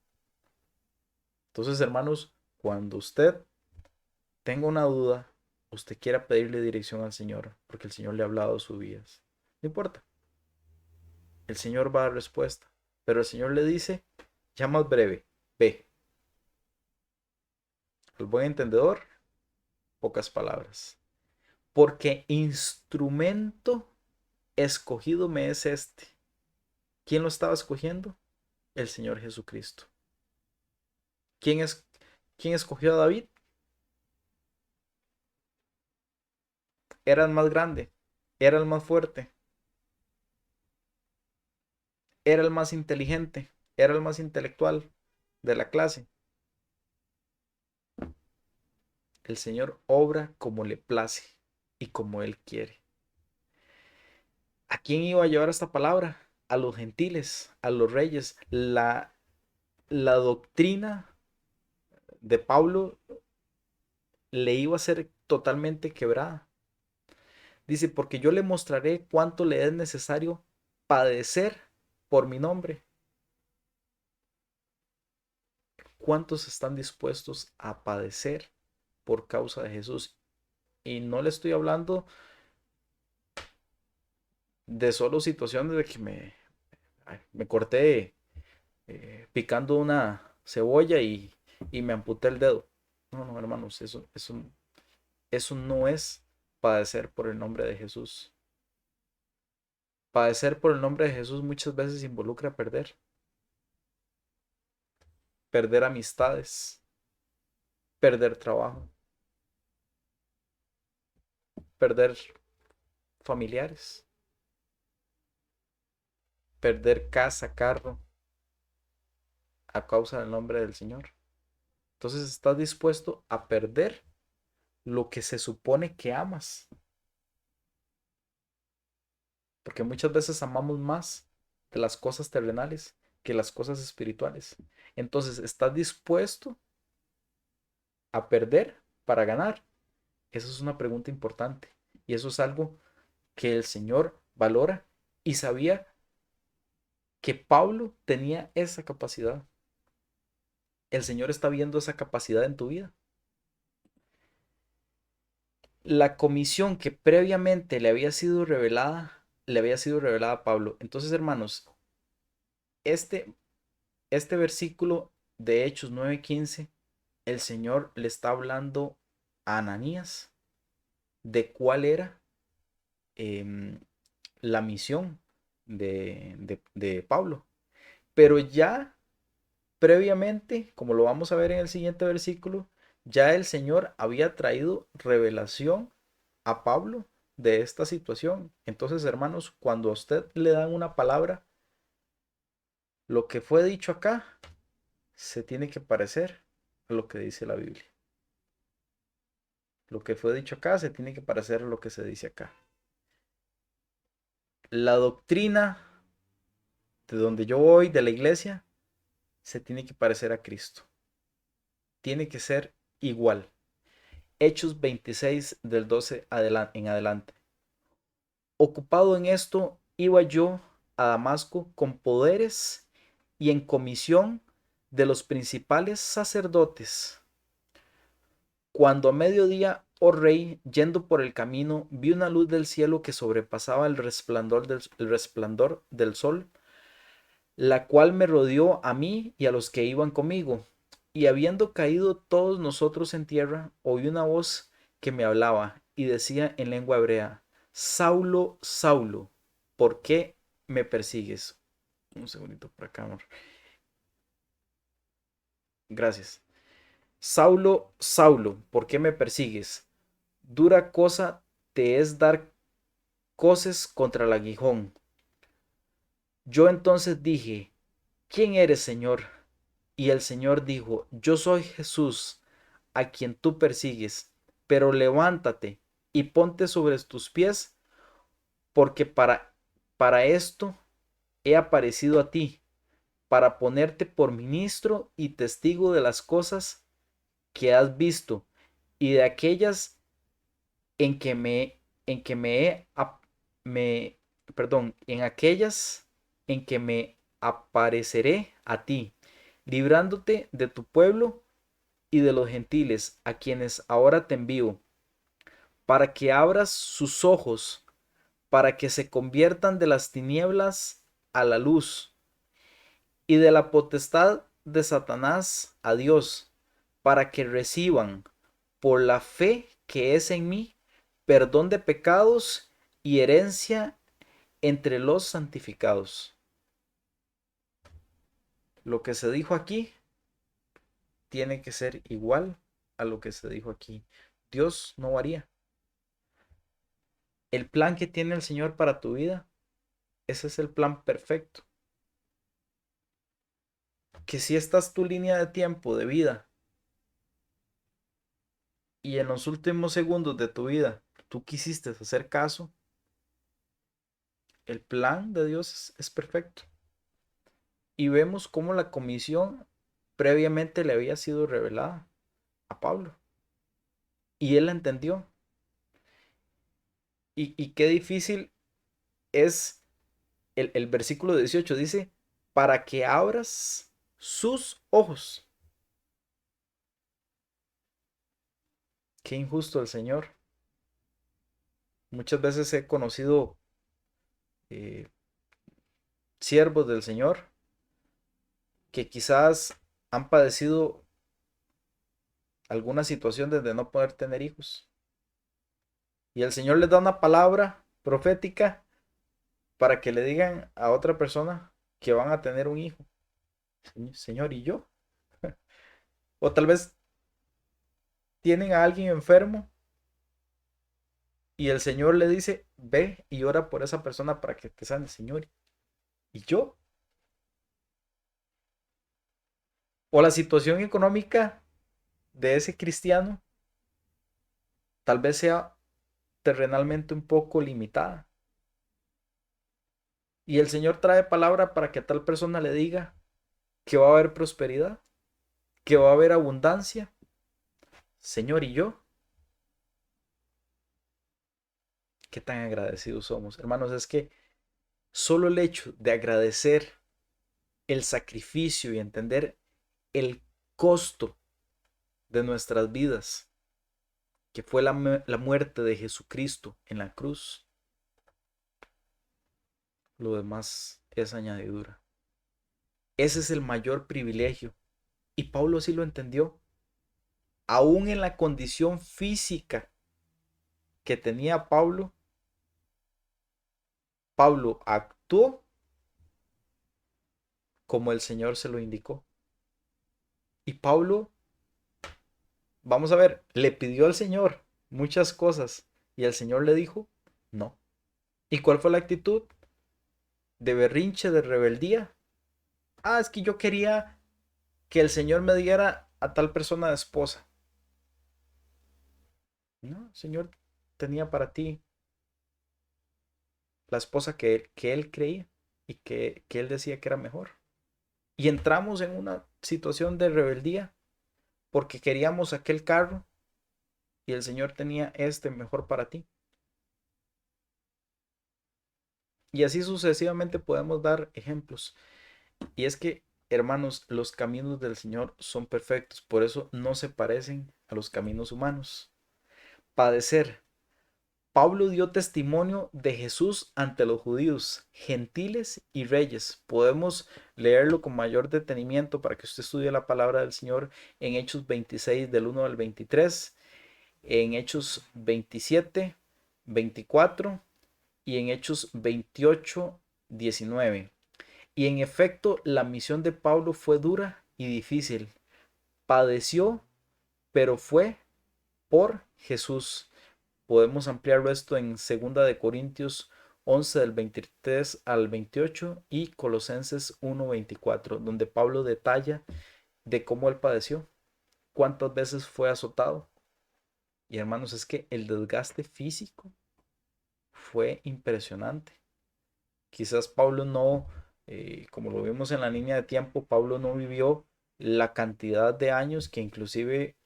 Entonces, hermanos, cuando usted tenga una duda, usted quiera pedirle dirección al Señor, porque el Señor le ha hablado de sus vidas. No importa, el Señor va a dar respuesta. Pero el Señor le dice, ya más breve, ve. Al buen entendedor, pocas palabras. Porque instrumento escogido me es este. ¿Quién lo estaba escogiendo? El Señor Jesucristo. ¿Quién es, quién escogió a David? Era el más grande, era el más fuerte, era el más inteligente, era el más intelectual de la clase. El Señor obra como le place y como Él quiere. ¿A quién iba a llevar esta palabra? A los gentiles, a los reyes. La doctrina de Pablo le iba a ser totalmente quebrada. Dice, porque yo le mostraré cuánto le es necesario padecer por mi nombre. ¿Cuántos están dispuestos a padecer por causa de Jesús? Y no le estoy hablando de solo situaciones de que me corté picando una cebolla y me amputé el dedo. No, no, hermanos, eso no es padecer por el nombre de Jesús. Padecer por el nombre de Jesús muchas veces involucra perder amistades, perder trabajo, perder familiares, perder casa, carro, a causa del nombre del Señor. Entonces estás dispuesto a perder lo que se supone que amas, porque muchas veces amamos más de las cosas terrenales que las cosas espirituales. Entonces, ¿estás dispuesto a perder para ganar? Esa es una pregunta importante y eso es algo que el Señor valora y sabía que Pablo tenía esa capacidad. El Señor está viendo esa capacidad en tu vida. La comisión que previamente le había sido revelada a Pablo. Entonces, hermanos, este, este versículo de Hechos 9:15, el Señor le está hablando a Ananías de cuál era em, la misión de Pablo. Pero ya previamente, como lo vamos a ver en el siguiente versículo, ya el Señor había traído revelación a Pablo de esta situación. Entonces, hermanos, cuando a usted le dan una palabra, lo que fue dicho acá se tiene que parecer a lo que dice la Biblia. Lo que fue dicho acá se tiene que parecer a lo que se dice acá. La doctrina de donde yo voy, de la iglesia, se tiene que parecer a Cristo. Tiene que ser igual. Hechos 26 del 12 en adelante. Ocupado en esto, iba yo a Damasco con poderes y en comisión de los principales sacerdotes. Cuando a mediodía, oh rey, yendo por el camino, vi una luz del cielo que sobrepasaba el resplandor del sol, la cual me rodeó a mí y a los que iban conmigo. Y habiendo caído todos nosotros en tierra, oí una voz que me hablaba y decía en lengua hebrea, Saulo, Saulo, ¿por qué me persigues? Un segundito por acá, amor. Gracias. Saulo, Saulo, ¿por qué me persigues? Dura cosa te es dar coces contra el aguijón. Yo entonces dije, ¿quién eres, Señor? Y el Señor dijo, yo soy Jesús, a quien tú persigues, pero levántate y ponte sobre tus pies, porque para esto he aparecido a ti, para ponerte por ministro y testigo de las cosas que has visto y de aquellas en que en que me he, me, perdón, en aquellas en que me apareceré a ti, librándote de tu pueblo y de los gentiles, a quienes ahora te envío, para que abras sus ojos, para que se conviertan de las tinieblas a la luz, y de la potestad de Satanás a Dios, para que reciban, por la fe que es en mí, perdón de pecados y herencia entre los santificados. Lo que se dijo aquí tiene que ser igual a lo que se dijo aquí. Dios no varía. El plan que tiene el Señor para tu vida, ese es el plan perfecto. Que si esta es tu línea de tiempo, de vida, y en los últimos segundos de tu vida tú quisiste hacer caso, el plan de Dios es perfecto. Y vemos cómo la comisión previamente le había sido revelada a Pablo. Y él la entendió. Y qué difícil es el versículo 18, dice, para que abras sus ojos. Qué injusto el Señor. Muchas veces he conocido eh, siervos del Señor que quizás han padecido alguna situación de no poder tener hijos. Y el Señor les da una palabra profética para que le digan a otra persona que van a tener un hijo. Señor, ¿y yo? O tal vez tienen a alguien enfermo y el Señor le dice, ve y ora por esa persona para que te sane, Señor. ¿Y yo? O la situación económica de ese cristiano tal vez sea terrenalmente un poco limitada. Y el Señor trae palabra para que a tal persona le diga que va a haber prosperidad, que va a haber abundancia. Señor, ¿y yo? Qué tan agradecidos somos. Hermanos, es que solo el hecho de agradecer el sacrificio y entender el costo de nuestras vidas, que fue la muerte de Jesucristo en la cruz, lo demás es añadidura. Ese es el mayor privilegio. Y Pablo sí lo entendió. Aún en la condición física que tenía Pablo, Pablo actuó como el Señor se lo indicó. Y Pablo, vamos a ver, le pidió al Señor muchas cosas y el Señor le dijo, no. ¿Y cuál fue la actitud? De berrinche, de rebeldía. Ah, es que yo quería que el Señor me diera a tal persona de esposa. No, el Señor tenía para ti la esposa que él creía y que él decía que era mejor. Y entramos en una situación de rebeldía porque queríamos aquel carro y el Señor tenía este mejor para ti. Y así sucesivamente podemos dar ejemplos. Y es que, hermanos, los caminos del Señor son perfectos, por eso no se parecen a los caminos humanos. Padecer. Pablo dio testimonio de Jesús ante los judíos, gentiles y reyes. Podemos leerlo con mayor detenimiento para que usted estudie la palabra del Señor en Hechos 26 del 1 al 23, en Hechos 27, 24 y en Hechos 28, 19. Y en efecto, la misión de Pablo fue dura y difícil. Padeció, pero fue por Jesús. Podemos ampliarlo esto en 2 Corintios 11 del 23 al 28 y Colosenses 1:24, donde Pablo detalla de cómo él padeció, cuántas veces fue azotado. Y hermanos, es que el desgaste físico fue impresionante. Quizás Pablo no, como lo vimos en la línea de tiempo, Pablo no vivió la cantidad de años que inclusive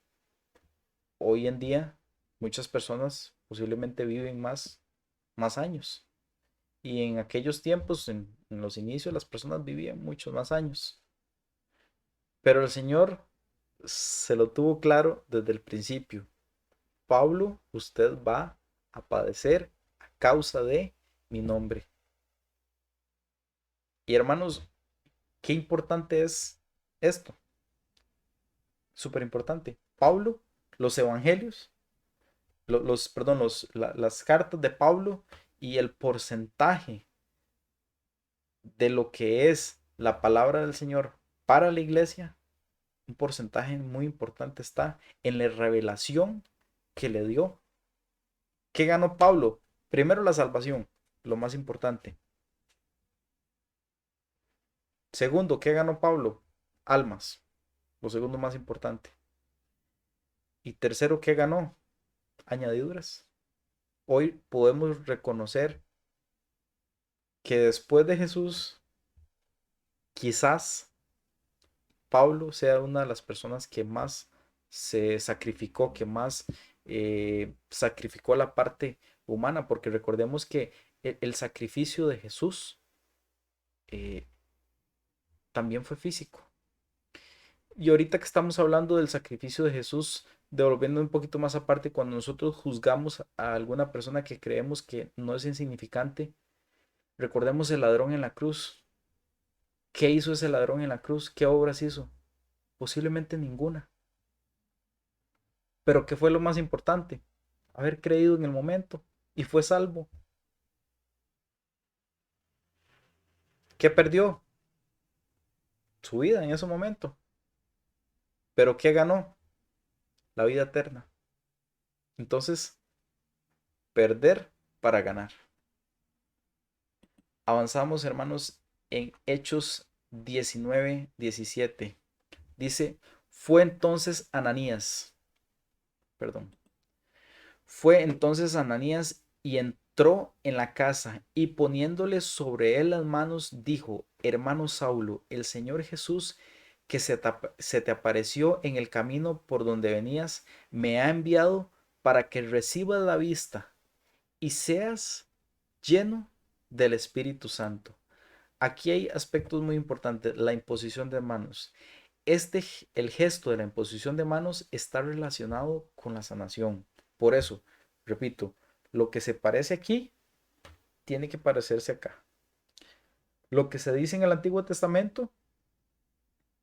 hoy en día muchas personas posiblemente viven más años. Y en aquellos tiempos, en los inicios, las personas vivían muchos más años. Pero el Señor se lo tuvo claro desde el principio. Pablo, usted va a padecer a causa de mi nombre. Y hermanos, qué importante es esto. Súper importante. Pablo, los evangelios, perdón, las cartas de Pablo y el porcentaje de lo que es la palabra del Señor para la iglesia, un porcentaje muy importante está en la revelación que le dio. ¿Qué ganó Pablo? Primero la salvación, lo más importante. Segundo, ¿qué ganó Pablo? Almas, lo segundo más importante. Y tercero, ¿qué ganó? Añadiduras. Hoy podemos reconocer que después de Jesús, quizás Pablo sea una de las personas que más se sacrificó, que más sacrificó la parte humana, porque recordemos que el sacrificio de Jesús eh, también fue físico. Y ahorita que estamos hablando del sacrificio de Jesús, devolviendo un poquito más aparte, cuando nosotros juzgamos a alguna persona que creemos que no es insignificante, recordemos el ladrón en la cruz. ¿Qué hizo ese ladrón en la cruz? ¿Qué obras hizo? Posiblemente ninguna. Pero ¿qué fue lo más importante? Haber creído en el momento y fue salvo. ¿Qué perdió? Su vida en ese momento. ¿Pero qué ganó? La vida eterna. Entonces, perder para ganar. Avanzamos, hermanos, en Hechos 19:17. Dice, fue entonces Ananías, perdón, fue entonces Ananías y entró en la casa y poniéndole sobre él las manos, dijo, hermano Saulo, el Señor Jesús que se te apareció en el camino por donde venías, me ha enviado para que recibas la vista y seas lleno del Espíritu Santo. Aquí hay aspectos muy importantes. La imposición de manos. El gesto de la imposición de manos está relacionado con la sanación. Por eso, repito, lo que se parece aquí tiene que parecerse acá. Lo que se dice en el Antiguo Testamento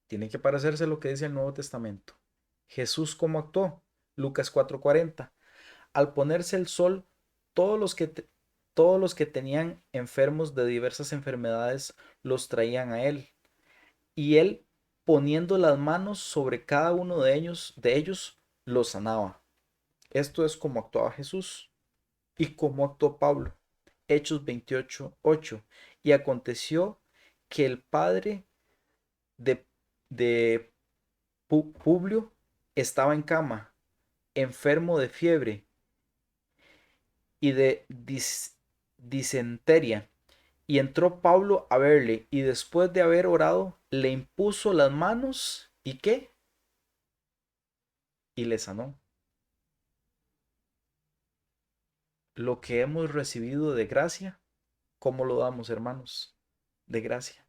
tiene que parecerse a lo que dice el Nuevo Testamento. Jesús, ¿cómo actuó? Lucas 4:40. Al ponerse el sol, todos los que, todos los que tenían enfermos de diversas enfermedades los traían a él. Y él, poniendo las manos sobre cada uno de ellos los sanaba. Esto es como actuaba Jesús y como actuó Pablo. Hechos 28:8. Y aconteció que el padre de, de Publio estaba en cama, enfermo de fiebre y de disentería. Y entró Pablo a verle y después de haber orado, le impuso las manos y ¿qué? Y le sanó. Lo que hemos recibido de gracia, ¿cómo lo damos, hermanos? De gracia.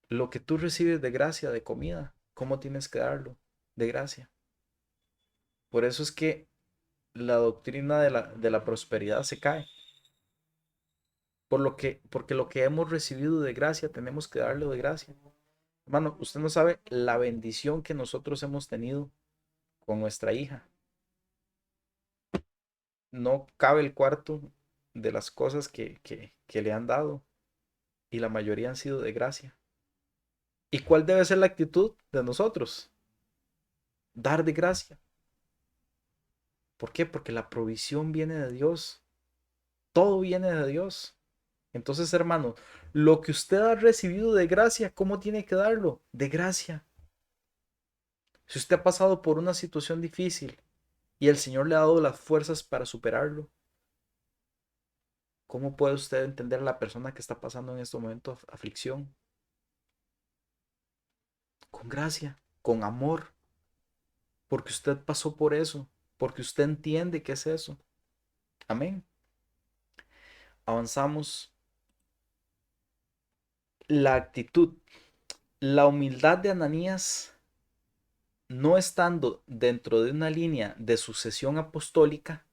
Lo que tú recibes de gracia, de comida, ¿cómo tienes que darlo? De gracia. Por eso es que la doctrina de la prosperidad se cae. Porque lo que hemos recibido de gracia, tenemos que darlo de gracia. Hermano, usted no sabe la bendición que nosotros hemos tenido con nuestra hija. No cabe el cuarto de las cosas que le han dado y la mayoría han sido de gracia. ¿Y cuál debe ser la actitud de nosotros? Dar de gracia. ¿Por qué? Porque la provisión viene de Dios. Todo viene de Dios. Entonces, hermano, lo que usted ha recibido de gracia, ¿cómo tiene que darlo? De gracia. Si usted ha pasado por una situación difícil y el Señor le ha dado las fuerzas para superarlo, ¿cómo puede usted entender a la persona que está pasando en este momento aflicción? Con gracia, con amor, porque usted pasó por eso, porque usted entiende qué es eso. Amén. Avanzamos. La actitud, la humildad de Ananías, no estando dentro de una línea de sucesión apostólica,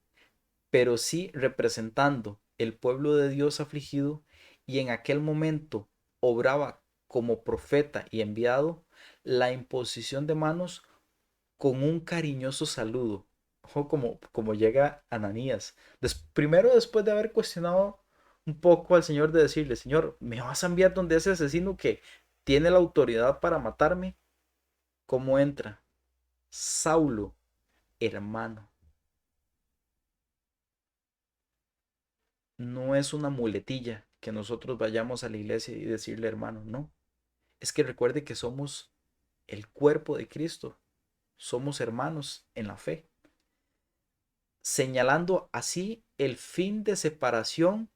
pero sí representando el pueblo de Dios afligido y en aquel momento obraba como profeta y enviado, la imposición de manos con un cariñoso saludo. Ojo como llega Ananías. Primero después de haber cuestionado un poco al Señor de decirle, Señor, ¿me vas a enviar donde ese asesino que tiene la autoridad para matarme? ¿Cómo entra? Saulo, hermano. No es una muletilla que nosotros vayamos a la iglesia y decirle hermano, no. Es que recuerde que somos el cuerpo de Cristo. Somos hermanos en la fe. Señalando así el fin de separación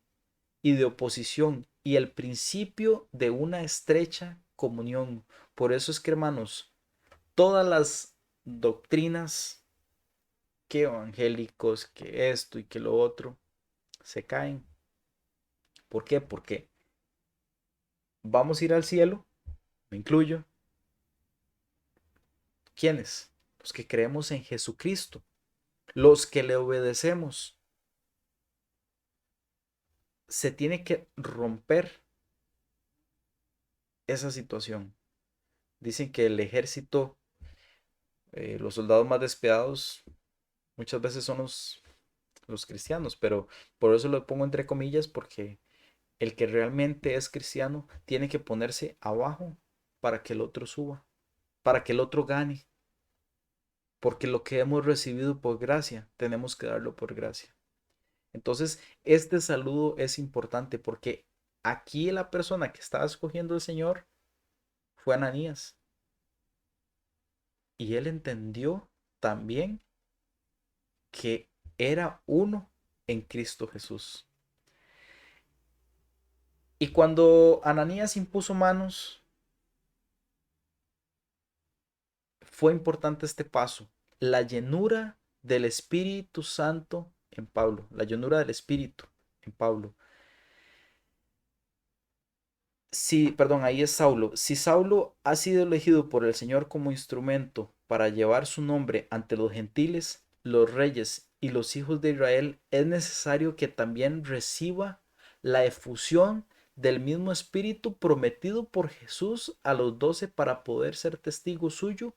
y de oposición y el principio de una estrecha comunión. Por eso es que, hermanos, todas las doctrinas que evangélicos, que esto y que lo otro, se caen. ¿Por qué? Porque vamos a ir al cielo, me incluyo. ¿Quiénes? Los que creemos en Jesucristo, los que le obedecemos. Se tiene que romper esa situación. Dicen que el ejército, los soldados más despiadados, muchas veces son los cristianos, pero por eso lo pongo entre comillas, porque el que realmente es cristiano tiene que ponerse abajo para que el otro suba, para que el otro gane, porque lo que hemos recibido por gracia, tenemos que darlo por gracia. Entonces, este saludo es importante porque aquí la persona que estaba escogiendo el Señor fue Ananías. Y él entendió también que era uno en Cristo Jesús. Y cuando Ananías impuso manos, fue importante este paso, la llenura del Espíritu Santo en Pablo, la llenura del Espíritu en Pablo. Sí, perdón, ahí es Saulo. Si Saulo ha sido elegido por el Señor como instrumento para llevar su nombre ante los gentiles, los reyes y los hijos de Israel, es necesario que también reciba la efusión del mismo Espíritu prometido por Jesús a los 12 para poder ser testigo suyo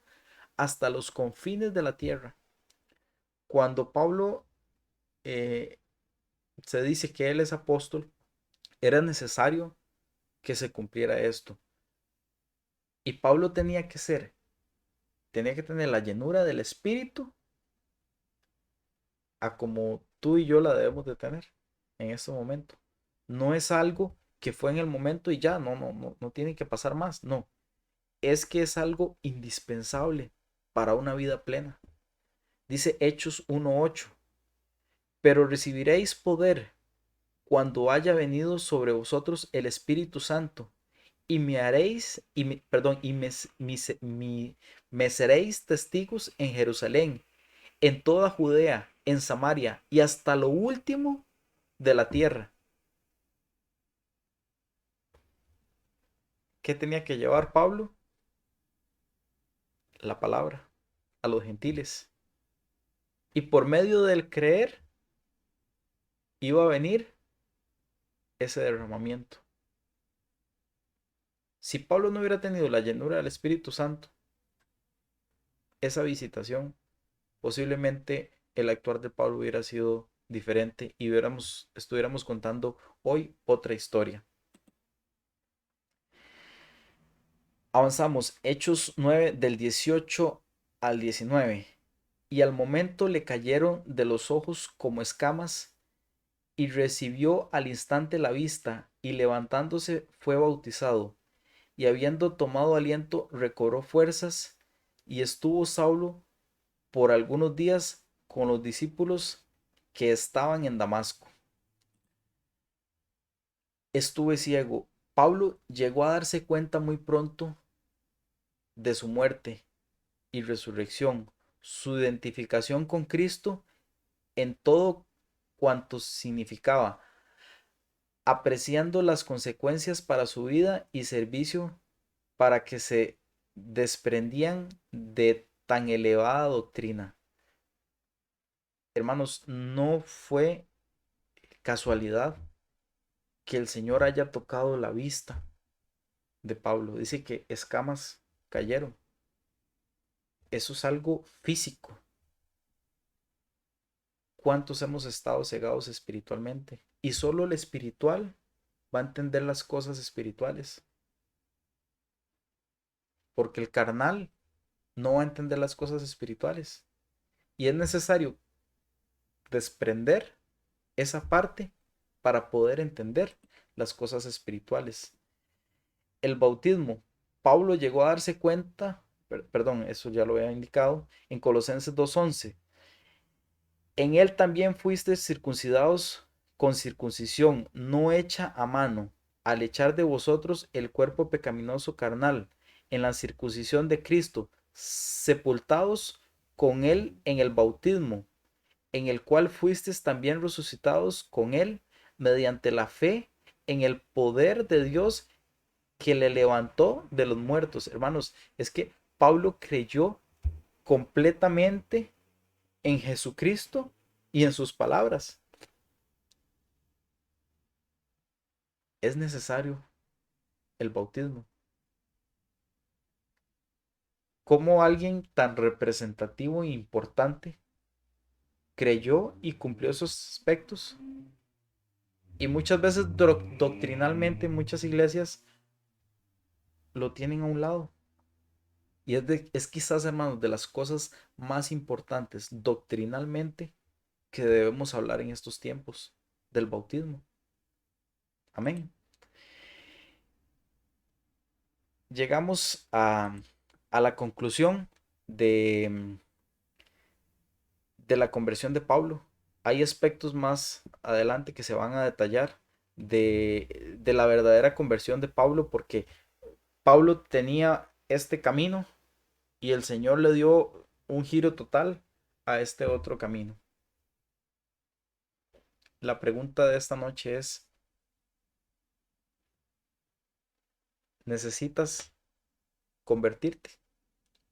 hasta los confines de la tierra. Cuando Pablo eh, se dice que él es apóstol, era necesario que se cumpliera esto. Y Pablo tenía que tener la llenura del Espíritu a como tú y yo la debemos de tener en este momento. No es algo que fue en el momento y ya, no tiene que pasar más, no. Es que es algo indispensable para una vida plena. Dice Hechos 1:8, pero recibiréis poder cuando haya venido sobre vosotros el Espíritu Santo y me haréis, perdón, me seréis testigos en Jerusalén, en toda Judea, en Samaria y hasta lo último de la tierra. ¿Qué tenía que llevar Pablo? La palabra a los gentiles. Y por medio del creer iba a venir ese derramamiento. Si Pablo no hubiera tenido la llenura del Espíritu Santo, esa visitación, posiblemente el actuar de Pablo hubiera sido diferente y estuviéramos contando hoy otra historia. Avanzamos, Hechos 9 del 18 al 19. Y al momento le cayeron de los ojos como escamas y recibió al instante la vista y levantándose fue bautizado. Y habiendo tomado aliento recobró fuerzas y estuvo Saulo por algunos días con los discípulos que estaban en Damasco. Estuve ciego. Pablo llegó a darse cuenta muy pronto de su muerte y resurrección, su identificación con Cristo en todo cuanto significaba, apreciando las consecuencias para su vida y servicio para que se desprendían de tan elevada doctrina. Hermanos, no fue casualidad que el Señor haya tocado la vista de Pablo. Dice que escamas cayeron. Eso es algo físico. ¿Cuántos hemos estado cegados espiritualmente? Y solo el espiritual va a entender las cosas espirituales. Porque el carnal no va a entender las cosas espirituales. Y es necesario desprender esa parte para poder entender las cosas espirituales. El bautismo. Pablo llegó a darse cuenta, perdón, eso ya lo había indicado, en Colosenses 2:11. En él también fuisteis circuncidados con circuncisión no hecha a mano, al echar de vosotros el cuerpo pecaminoso carnal, en la circuncisión de Cristo, sepultados con él en el bautismo, en el cual fuisteis también resucitados con él mediante la fe en el poder de Dios que le levantó de los muertos. Hermanos, es que Pablo creyó completamente en Jesucristo y en sus palabras. Es necesario el bautismo. ¿Cómo alguien tan representativo e importante creyó y cumplió esos aspectos? Y muchas veces doctrinalmente muchas iglesias lo tienen a un lado. Y es quizás, hermanos, de las cosas más importantes doctrinalmente que debemos hablar en estos tiempos del bautismo. Amén. Llegamos a la conclusión de, de la conversión de Pablo. Hay aspectos más adelante que se van a detallar de la verdadera conversión de Pablo, porque Pablo tenía este camino y el Señor le dio un giro total a este otro camino. La pregunta de esta noche es, ¿necesitas convertirte?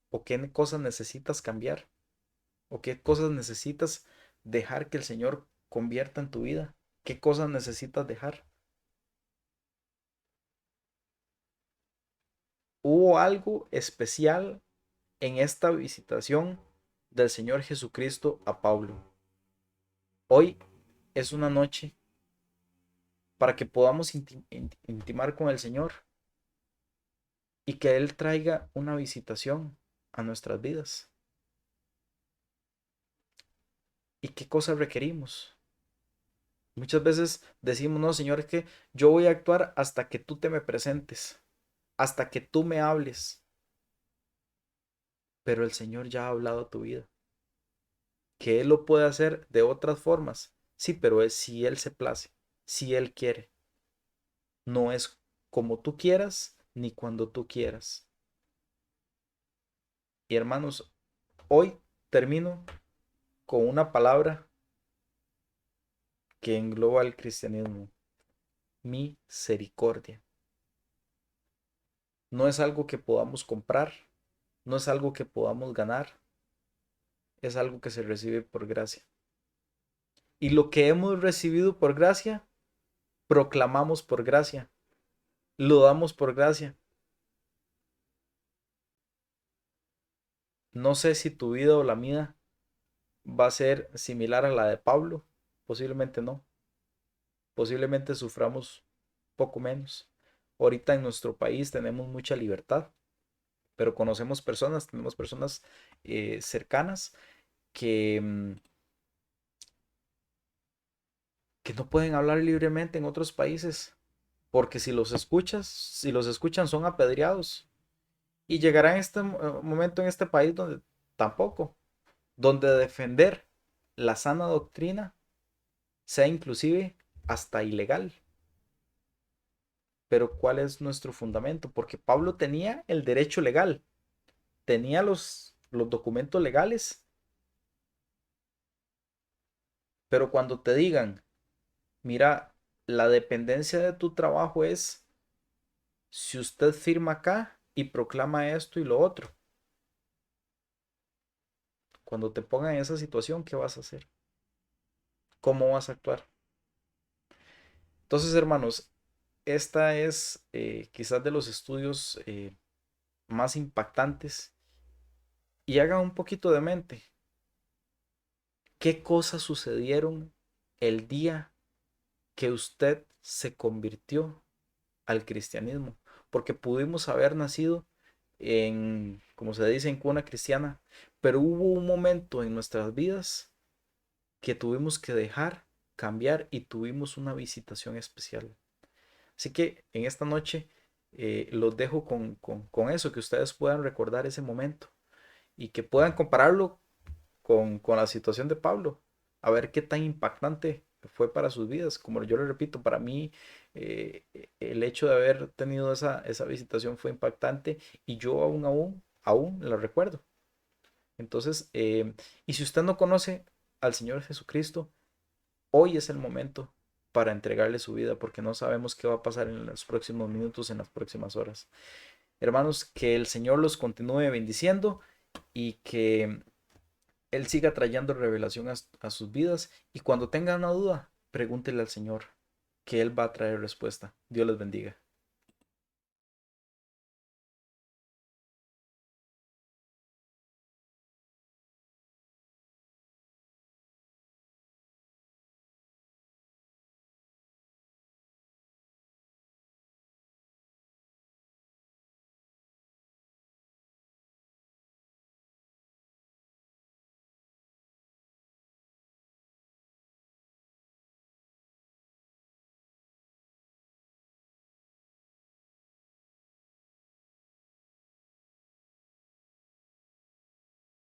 ¿O qué cosas necesitas cambiar? ¿O qué cosas necesitas dejar que el Señor convierta en tu vida? ¿Qué cosas necesitas dejar? ¿Hubo algo especial en esta visitación del Señor Jesucristo a Pablo? Hoy es una noche para que podamos intimar con el Señor y que Él traiga una visitación a nuestras vidas. ¿Y qué cosas requerimos? Muchas veces decimos, no, Señor, es que yo voy a actuar hasta que tú te me presentes, hasta que tú me hables. Pero el Señor ya ha hablado a tu vida. Que Él lo puede hacer de otras formas. Sí, pero es si Él se place, si Él quiere. No es como tú quieras ni cuando tú quieras. Y hermanos, hoy termino con una palabra que engloba el cristianismo. Misericordia. No es algo que podamos comprar, no es algo que podamos ganar, es algo que se recibe por gracia. Y lo que hemos recibido por gracia, proclamamos por gracia, lo damos por gracia. No sé si tu vida o la mía va a ser similar a la de Pablo, posiblemente no, posiblemente suframos poco menos. Ahorita en nuestro país tenemos mucha libertad, pero conocemos personas, tenemos personas cercanas que, que no pueden hablar libremente en otros países, porque si los escuchan son apedreados. Y llegará en este momento en este país donde tampoco, donde defender la sana doctrina sea inclusive hasta ilegal. Pero ¿cuál es nuestro fundamento? Porque Pablo tenía el derecho legal, tenía los documentos legales, pero cuando te digan, mira, la dependencia de tu trabajo es si usted firma acá y proclama esto y lo otro. Cuando te pongan en esa situación, ¿qué vas a hacer? ¿Cómo vas a actuar? Entonces, hermanos, esta es quizás de los estudios más impactantes y hagan un poquito de mente. ¿Qué cosas sucedieron el día que usted se convirtió al cristianismo? Porque pudimos haber nacido en, como se dice, en cuna cristiana, pero hubo un momento en nuestras vidas que tuvimos que dejar, cambiar y tuvimos una visitación especial. Así que en esta noche los dejo con eso, que ustedes puedan recordar ese momento y que puedan compararlo con la situación de Pablo, a ver qué tan impactante fue para sus vidas. Como yo le repito, para mí el hecho de haber tenido esa visitación fue impactante y yo aún la recuerdo. Entonces, y si usted no conoce al Señor Jesucristo, hoy es el momento para entregarle su vida, porque no sabemos qué va a pasar en los próximos minutos, en las próximas horas. Hermanos, que el Señor los continúe bendiciendo y que Él siga trayendo revelación a sus vidas. Y cuando tengan una duda, pregúntele al Señor, que Él va a traer respuesta. Dios les bendiga.